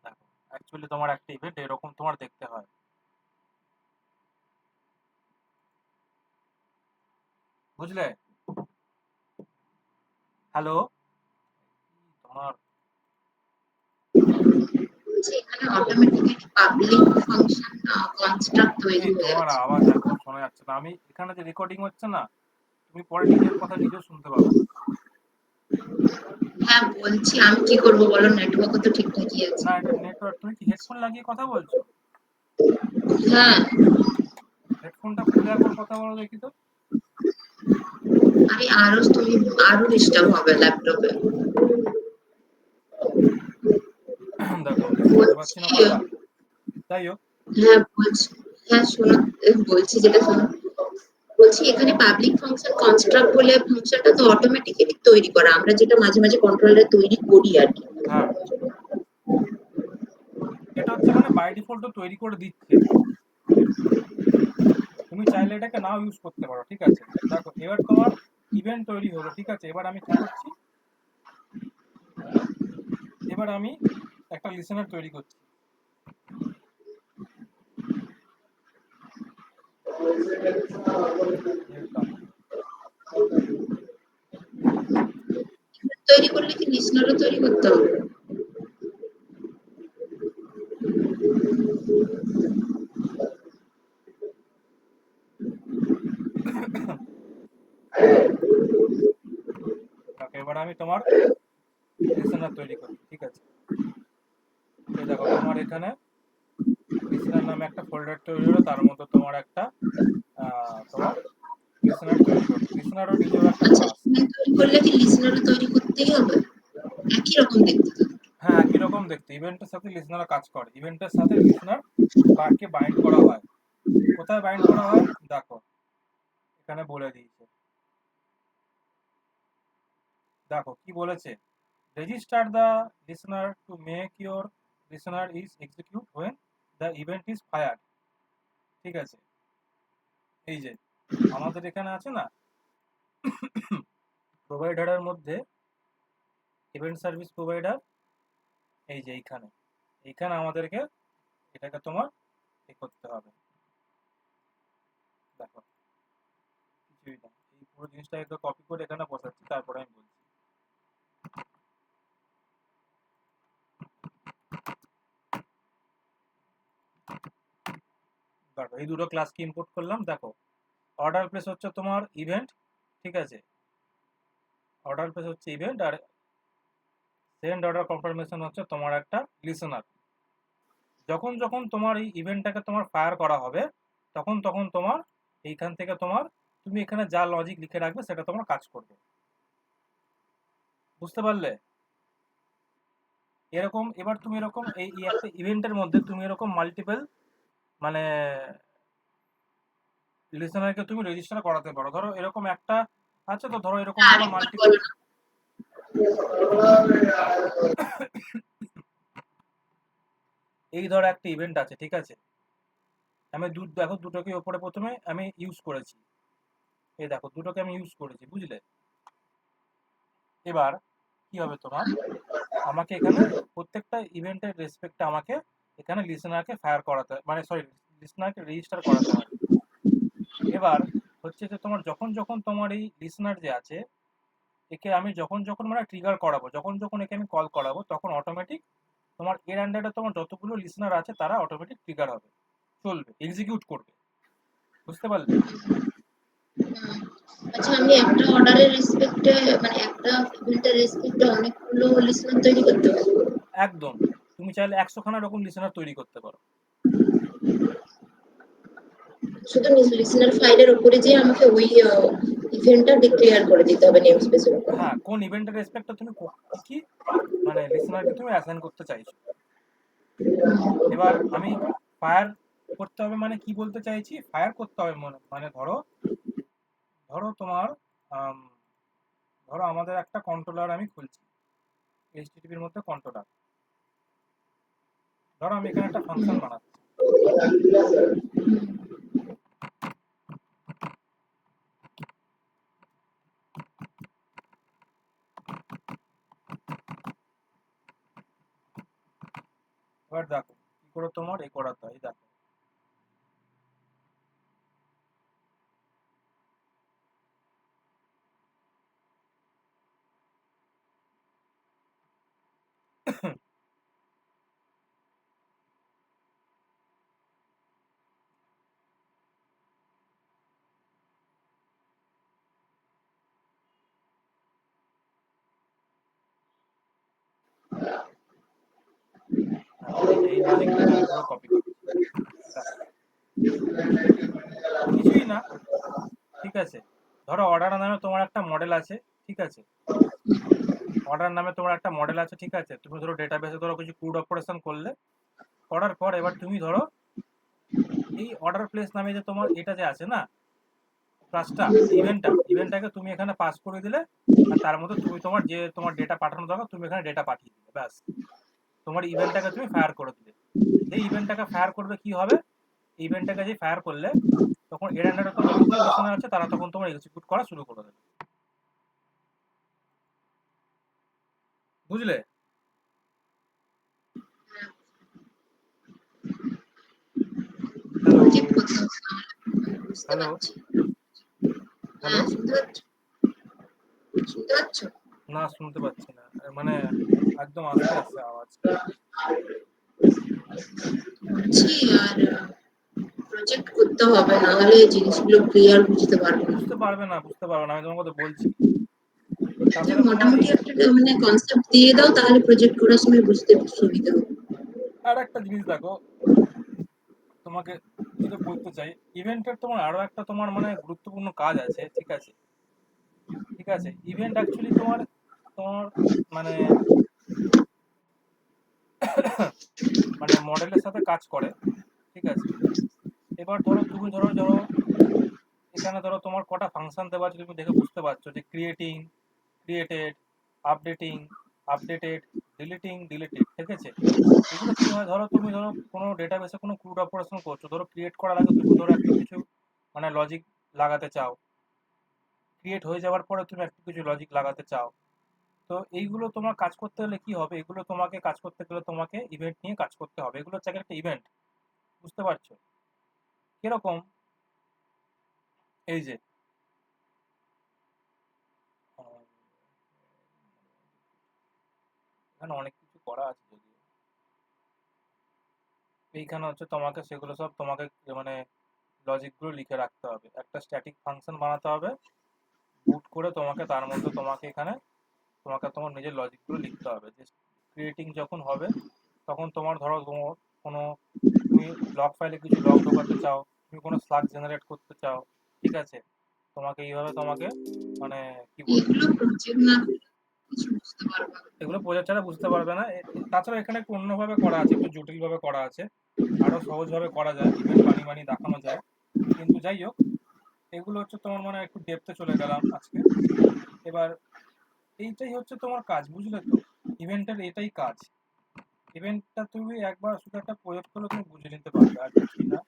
দেখো অ্যাকচুয়ালি তোমার একটা ইভেন্ট এরকম তোমার দেখতে হয়। বুঝলে? হ্যালো, তোমার বলছি এখানে অটোমেটিক্যালি পাবলিক ফাংশন কনস্ট্রাক্ট তৈরি এই হয়ে তোমার আছে। আওয়াজ একদম শোনা যাচ্ছে না। আমি এখানে যে রেকর্ডিং হচ্ছে না, তুমি পরে নিজের কথা নিজেও শুনতে পাবে না। হ্যাঁ, বলছি আমি কি করব বলো, নেটওয়ার্ক তো ঠিকঠাকই আছে। না এটা নেটওয়ার্ক, তুমি কি হেডফোন লাগিয়ে কথা বলছো? হ্যাঁ। হেডফোনটা খুলে একবার কথা বলো দেখি তো। আরে আরো তুমি আরো ডিস্টার্ব হবে ল্যাপটপে। দেখো আমি শুনতে বলছি, পাচ্ছি না কথা। যাই হোক, হ্যাঁ বলছি, হ্যাঁ শোনো, বলছি যেটা শোনো, বলছি এখানে পাবলিক ফাংশন কনস্ট্রাক্ট বলে ফাংশনটা তো অটোমেটিক্যালি তৈরি করা, আমরা যেটা মাঝে মাঝে কন্ট্রোলারে তৈরি করি আর কি। হ্যাঁ এটা হচ্ছে মানে বাই ডিফল্ট তৈরি করে দিচ্ছে। তুমি চাইলে এটাকে নাও ইউজ করতে পারো, ঠিক আছে। দেখো এবার তোমার ইভেন্ট তৈরি হলো, ঠিক আছে। এবার আমি কি করছি, এবার আমি একটা লিসেনার তৈরি করছি। ওয়েলকাম। তৈরি করলে কি লিসনারও তৈরি করতে হবে? এবার আমি তোমার লিসেনার তৈরি করি, ঠিক আছে। এই দেখো তোমার এখানে লিসেনার নামে একটা ফোল্ডার তৈরি হলো, তার মধ্যে তোমার একটা তোমার লিসেনার তৈরি করো। লিসেনারও নিজেও একটা আচ্ছা, ক্লাস। email তৈরি করলে কি লিসেনারও তৈরি করতেই হবে? একই রকম দেখতে তো? হ্যাঁ, একই রকম দেখতে। ইভেন্টের সাথে লিসেনার কাজ করে, ইভেন্টের সাথে লিসেনার কার্ডকে বাইন্ড করা হয়। কোথায় বাইন্ড করা হয় দেখো, এখানে বলে দিয়েছে। দেখো কি বলেছে, register the listener to make your listener is execute when the event is fired, ঠিক আছে। এই যে আমাদের এখানে আছে না প্রোভাইডারের মধ্যে ইভেন্ট সার্ভিস প্রোভাইডার, এই যে এইখানে আমাদেরকে এটাকে তোমার করতে হবে। দেখো কিছুই না, এই পুরো জিনিসটাকে কপি করে এখানে বসাচ্ছি, তারপরে আমি বলছি। দেখো এই দুটো ক্লাসকে ইম্পোর্ট করলাম। দেখো অর্ডার প্লেস হচ্ছে তোমার ইভেন্ট, ঠিক আছে। অর্ডার প্লেস হচ্ছে ইভেন্ট, আর সেন্ড অর্ডার কনফার্মেশন হচ্ছে তোমার একটা লিসেনার। যখন যখন তোমার এই ইভেন্টটাকে তোমার ফায়ার করা হবে, তখন তখন তোমার এইখান থেকে তোমার তুমি এখানে যা লজিক লিখে রাখবে সেটা তোমার কাজ করবে, বুঝতে পারলে? এরকম এবার তুমি এরকম এই একটা ইভেন্টের মধ্যে তুমি এরকম মাল্টিপল মানে লিসেনারকে তুমি রেজিস্টার করাতে পারো। ধরো এরকম একটা আছে, তো ধরো এরকম তোমার আরেকবার মাল্টিপল, বলো না। এই ধরো একটা ইভেন্ট আছে, ঠিক আছে। আমি দেখো দুটোকে ওপরে প্রথমে আমি ইউজ করেছি, এই দেখো দুটোকে আমি ইউজ করেছি, বুঝলে? এবার কি হবে তোমার, আমাকে এখানে প্রত্যেকটা ইভেন্টের রেসপেক্টে আমাকে এখানে লিসেনারকে ফায়ার করাতে, মানে সরি, লিসেনারকে রেজিস্টার করাতে হয়। এবার হচ্ছে যে তোমার যখন যখন তোমার এই লিসেনার যে আছে, একে আমি যখন যখন মানে ট্রিগার করাবো, যখন যখন একে আমি কল করাবো, তখন অটোমেটিক তোমার এর আন্ডারে তোমার যতগুলো লিসেনার আছে তারা অটোমেটিক ট্রিগার হবে, চলবে, এক্সিকিউট করবে, বুঝতে পারলে? আচ্ছা, আমি একটা অর্ডারের রেসপেক্টে মানে একটা ইভেন্টের রেসপেক্টে অনেকগুলো লিসেনার তৈরি করতে পারি? একদম, তুমি চাইলে 100 খানা রকম লিসেনার তৈরি করতে পারো। শুধু লিসেনার ফাইলের উপরে যে আমাকে ওই ইভেন্টটা ডিক্লেয়ার করে দিতে হবে নেম স্পেসের উপর? হ্যাঁ, কোন ইভেন্টের রেসপেক্টে তুমি কি মানে লিসেনারকে তুমি অ্যাসাইন করতে চাইছো। এবার আমি ফায়ার করতে হবে মানে কি বলতে চাইছি, ফায়ার করতে হবে মানে মানে ধরো ধরো তোমার আম, ধরো আমাদের একটা কন্ট্রোলার আমি খুলছি, এইচটিটিপির মধ্যে কন্ট্রোলার। ধরো আমি এখানে একটা ফাংশন বানাচ্ছি, এবার দেখো কি করে তোমার এ করাতে হয়, দেখো এই যে এই লজিকটাকে আমি পুরো কপি করছি, দেখো কিছুই না, ঠিক আছে। ধরো অর্ডার নামে তোমার একটা মডেল আছে, ঠিক আছে। অর্ডার নামে তোমার একটা মডেল আছে, ঠিক আছে। তুমি ধরো ডেটাবেসে ধরো কিছু ক্রুড অপারেশন করলে, করার পর এবার তুমি ধরো এই অর্ডার প্লেস নামে যে তোমার এটা যে আছে না ক্লাসটা, ইভেন্টটাকে তুমি এখানে পাস করে দিলে, আর তার মধ্যে তুমি তোমার যে তোমার ডেটা পাঠানো দরকার তুমি এখানে ডেটা পাঠিয়ে দিলে, ব্যাস তোমার ইভেন্টটাকে তুমি ফায়ার করে দিলে। যে ইভেন্টটাকে ফায়ার করবে কি হবে, ইভেন্টটাকে যে ফায়ার করলে তখন এর আন্ডারে তো যতগুলো লিসেনার আছে তারা তখন তোমার এক্সিকিউট করা শুরু করে দেবে, বুঝলে? হ্যালো, ঠিক কথা, বুঝতে হ্যালো, পারছি। হ্যালো। হ্যাঁ, শুনতে পাচ্ছ? শুনতে পাচ্ছ? না, শুনতে পাচ্ছি না, মানে একদম আস্তে আস্তে আওয়াজ। বলছি আর প্রজেক্ট করতে হবে, না হলে জিনিসগুলো ক্লিয়ার বুঝতে পারবে না। বুঝতে পারবে না, আমি তোমার কথা বলছি। একটা তাছাড়া তোমার মোটামুটি এই একটা মানে কনসেপ্ট দিয়ে দাও, তাহলে প্রজেক্ট করার সময় বুঝতে সুবিধা হবে। আর একটা জিনিস দেখো, তোমাকে যেটা বলতে চাই, ইভেন্টের তোমার আরো একটা তোমার মানে গুরুত্বপূর্ণ কাজ আছে, ঠিক আছে? ঠিক আছে, ইভেন্ট অ্যাকচুয়ালি তোমার তোমার মানে মানে মডেলের সাথে কাজ করে, ঠিক আছে? এবার ধরো তুমি ধরো এখানে ধরো তোমার কটা ফাংশন দেওয়া আছে, তুমি দেখে বুঝতে পারছো যে creating, created, updating, updated, deleted, ঠিক আছে? এগুলো কি হয়, তুমি ধরো কোনো ডেটাবেসে কোনো ক্রুড অপারেশন করছো, ধরো ক্রিয়েট করার আগে তুমি ধরো একটা কিছু মানে লজিক লাগাতে চাও, ক্রিয়েট হয়ে যাওয়ার পরে তুমি একটা কিছু লজিক লাগাতে চাও। তো এইগুলো তোমার কাজ করতে হলে কি হবে, এগুলো তোমাকে কাজ করতে গেলে তোমাকে ইভেন্ট নিয়ে কাজ করতে হবে। এগুলো হচ্ছে একটা ইভেন্ট, বুঝতে পারছো? কিরকম, এই যে আহ, এখানে অনেক কিছু করা আছে যদিও, এইখানে হচ্ছে তোমাকে সেগুলো সব তোমাকে মানে লজিকগুলো লিখে রাখতে হবে, একটা স্ট্যাটিক ফাংশন বানাতে হবে, বুট করে তোমাকে তার মধ্যে তোমাকে এখানে তোমার নিজের লজিকগুলো লিখতে হবে। যে ক্রিয়েটিং যখন হবে তখন তোমার ধরো কোনো তুমি লগ ফাইলে কিছু লগ ঢোকাতে চাও, তুমি কোনো স্লাগ জেনারেট করতে চাও, ঠিক আছে? তোমাকে এইভাবে তোমাকে মানে কি বলবো, এগুলো প্রজেক্ট না করলে কিছু বুঝতে পারবে না। এগুলো বোঝা ছাড়া বুঝতে পারবে না। তাছাড়া এখানে একটু অন্যভাবে করা আছে, একটু জটিলভাবে করা আছে, আরো সহজভাবে করা যায়, ইভেন্ট বানিয়ে দেখানো যায়। কিন্তু যাই হোক, এগুলো হচ্ছে তোমার মানে একটু ডেপথে চলে গেলাম আজকে। এবার এইটাই হচ্ছে তোমার কাজ, বুঝলে তো? ইভেন্টের এটাই কাজ। ইভেন্টটা তুমি একবার শুধু একটা প্রয়োগ করলে তুমি বুঝে নিতে পারবে, আর কিছুই না।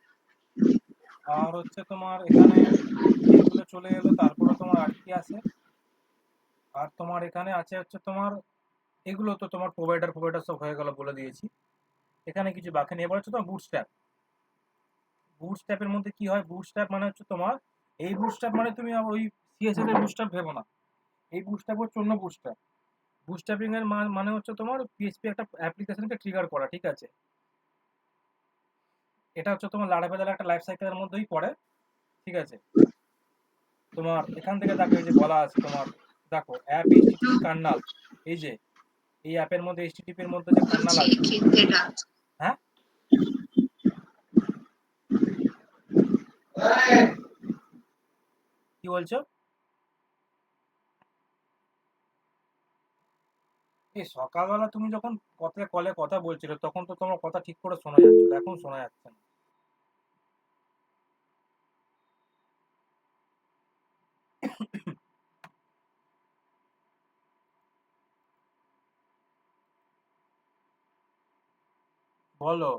আর হচ্ছে তোমার এখানে এইগুলো চলে এলো, তারপরে তোমার আর কি আছে, আর তোমার এখানে আছে হচ্ছে তোমার এগুলো তো তোমার প্রোভাইডার সব হয়ে গেল, বলে দিয়েছি। এখানে কিছু বাকি নেই। এবার হচ্ছে তোমার বুটস্ট্র্যাপ। বুটস্ট্র্যাপের মধ্যে কি হয়, বুটস্ট্র্যাপ মানে হচ্ছে তোমার এই বুটস্ট্র্যাপ মানে তুমি আবার ওই সিএসএস এর বুটস্ট্র্যাপ ভেবো না, এই বুটস্ট্র্যাপ হচ্ছে অন্য বুটস্ট্র্যাপ। বুটস্ট্র্যাপিং এর মানে হচ্ছে তোমার পিএইচপি একটা অ্যাপ্লিকেশনকে ট্রিগার করা, ঠিক আছে? এটা হচ্ছে তোমার লারাভেলের একটা লাইফ সাইকেলের মধ্যেই পড়ে, ঠিক আছে? তোমার এখান থেকে দেখো, এই যে বলা আছে তোমার, দেখো অ্যাপ এইচটিটিপি কার্নাল, এই যে এই অ্যাপের মধ্যে এইচটিটিপি এর মধ্যে যে কার্নাল বলছি আছে। ক্ষেত্রেটা হ্যাঁ, কি বলছো? এই সকালবেলা তুমি যখন কলে কথা বলছিলে তখন তো তোমার কথা ঠিক করে শোনা যাচ্ছিল, এখন শোনা যাচ্ছে না। বলো।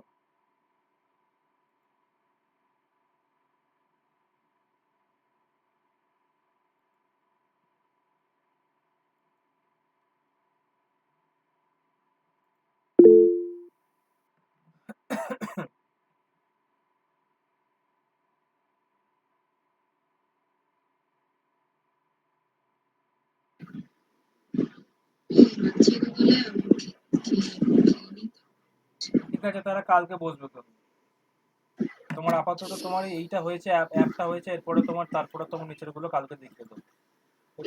বাচ্চাকে বলে আমি খেয়ে ঠিক আছে, তাহলে কালকে বসবে তুমি। তোমার আপাতত তোমার এইটা হয়েছে, অ্যাপটা হয়েছে, এরপরে তোমার তারপরে তোমার নিচের গুলো কালকে দেখিয়ে দেবো।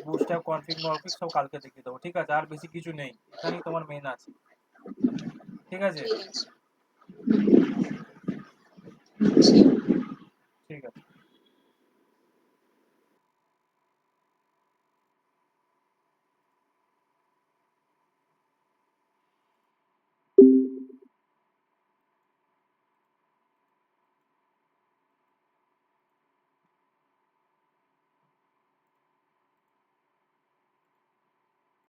বুস্ট্যাপ কনফিগ মরফিগ সব কালকে দেখিয়ে দেবো, ঠিক আছে? আর বেশি কিছু নেই, এখানেই তোমার মেন আছে, ঠিক আছে? ঠিক আছে।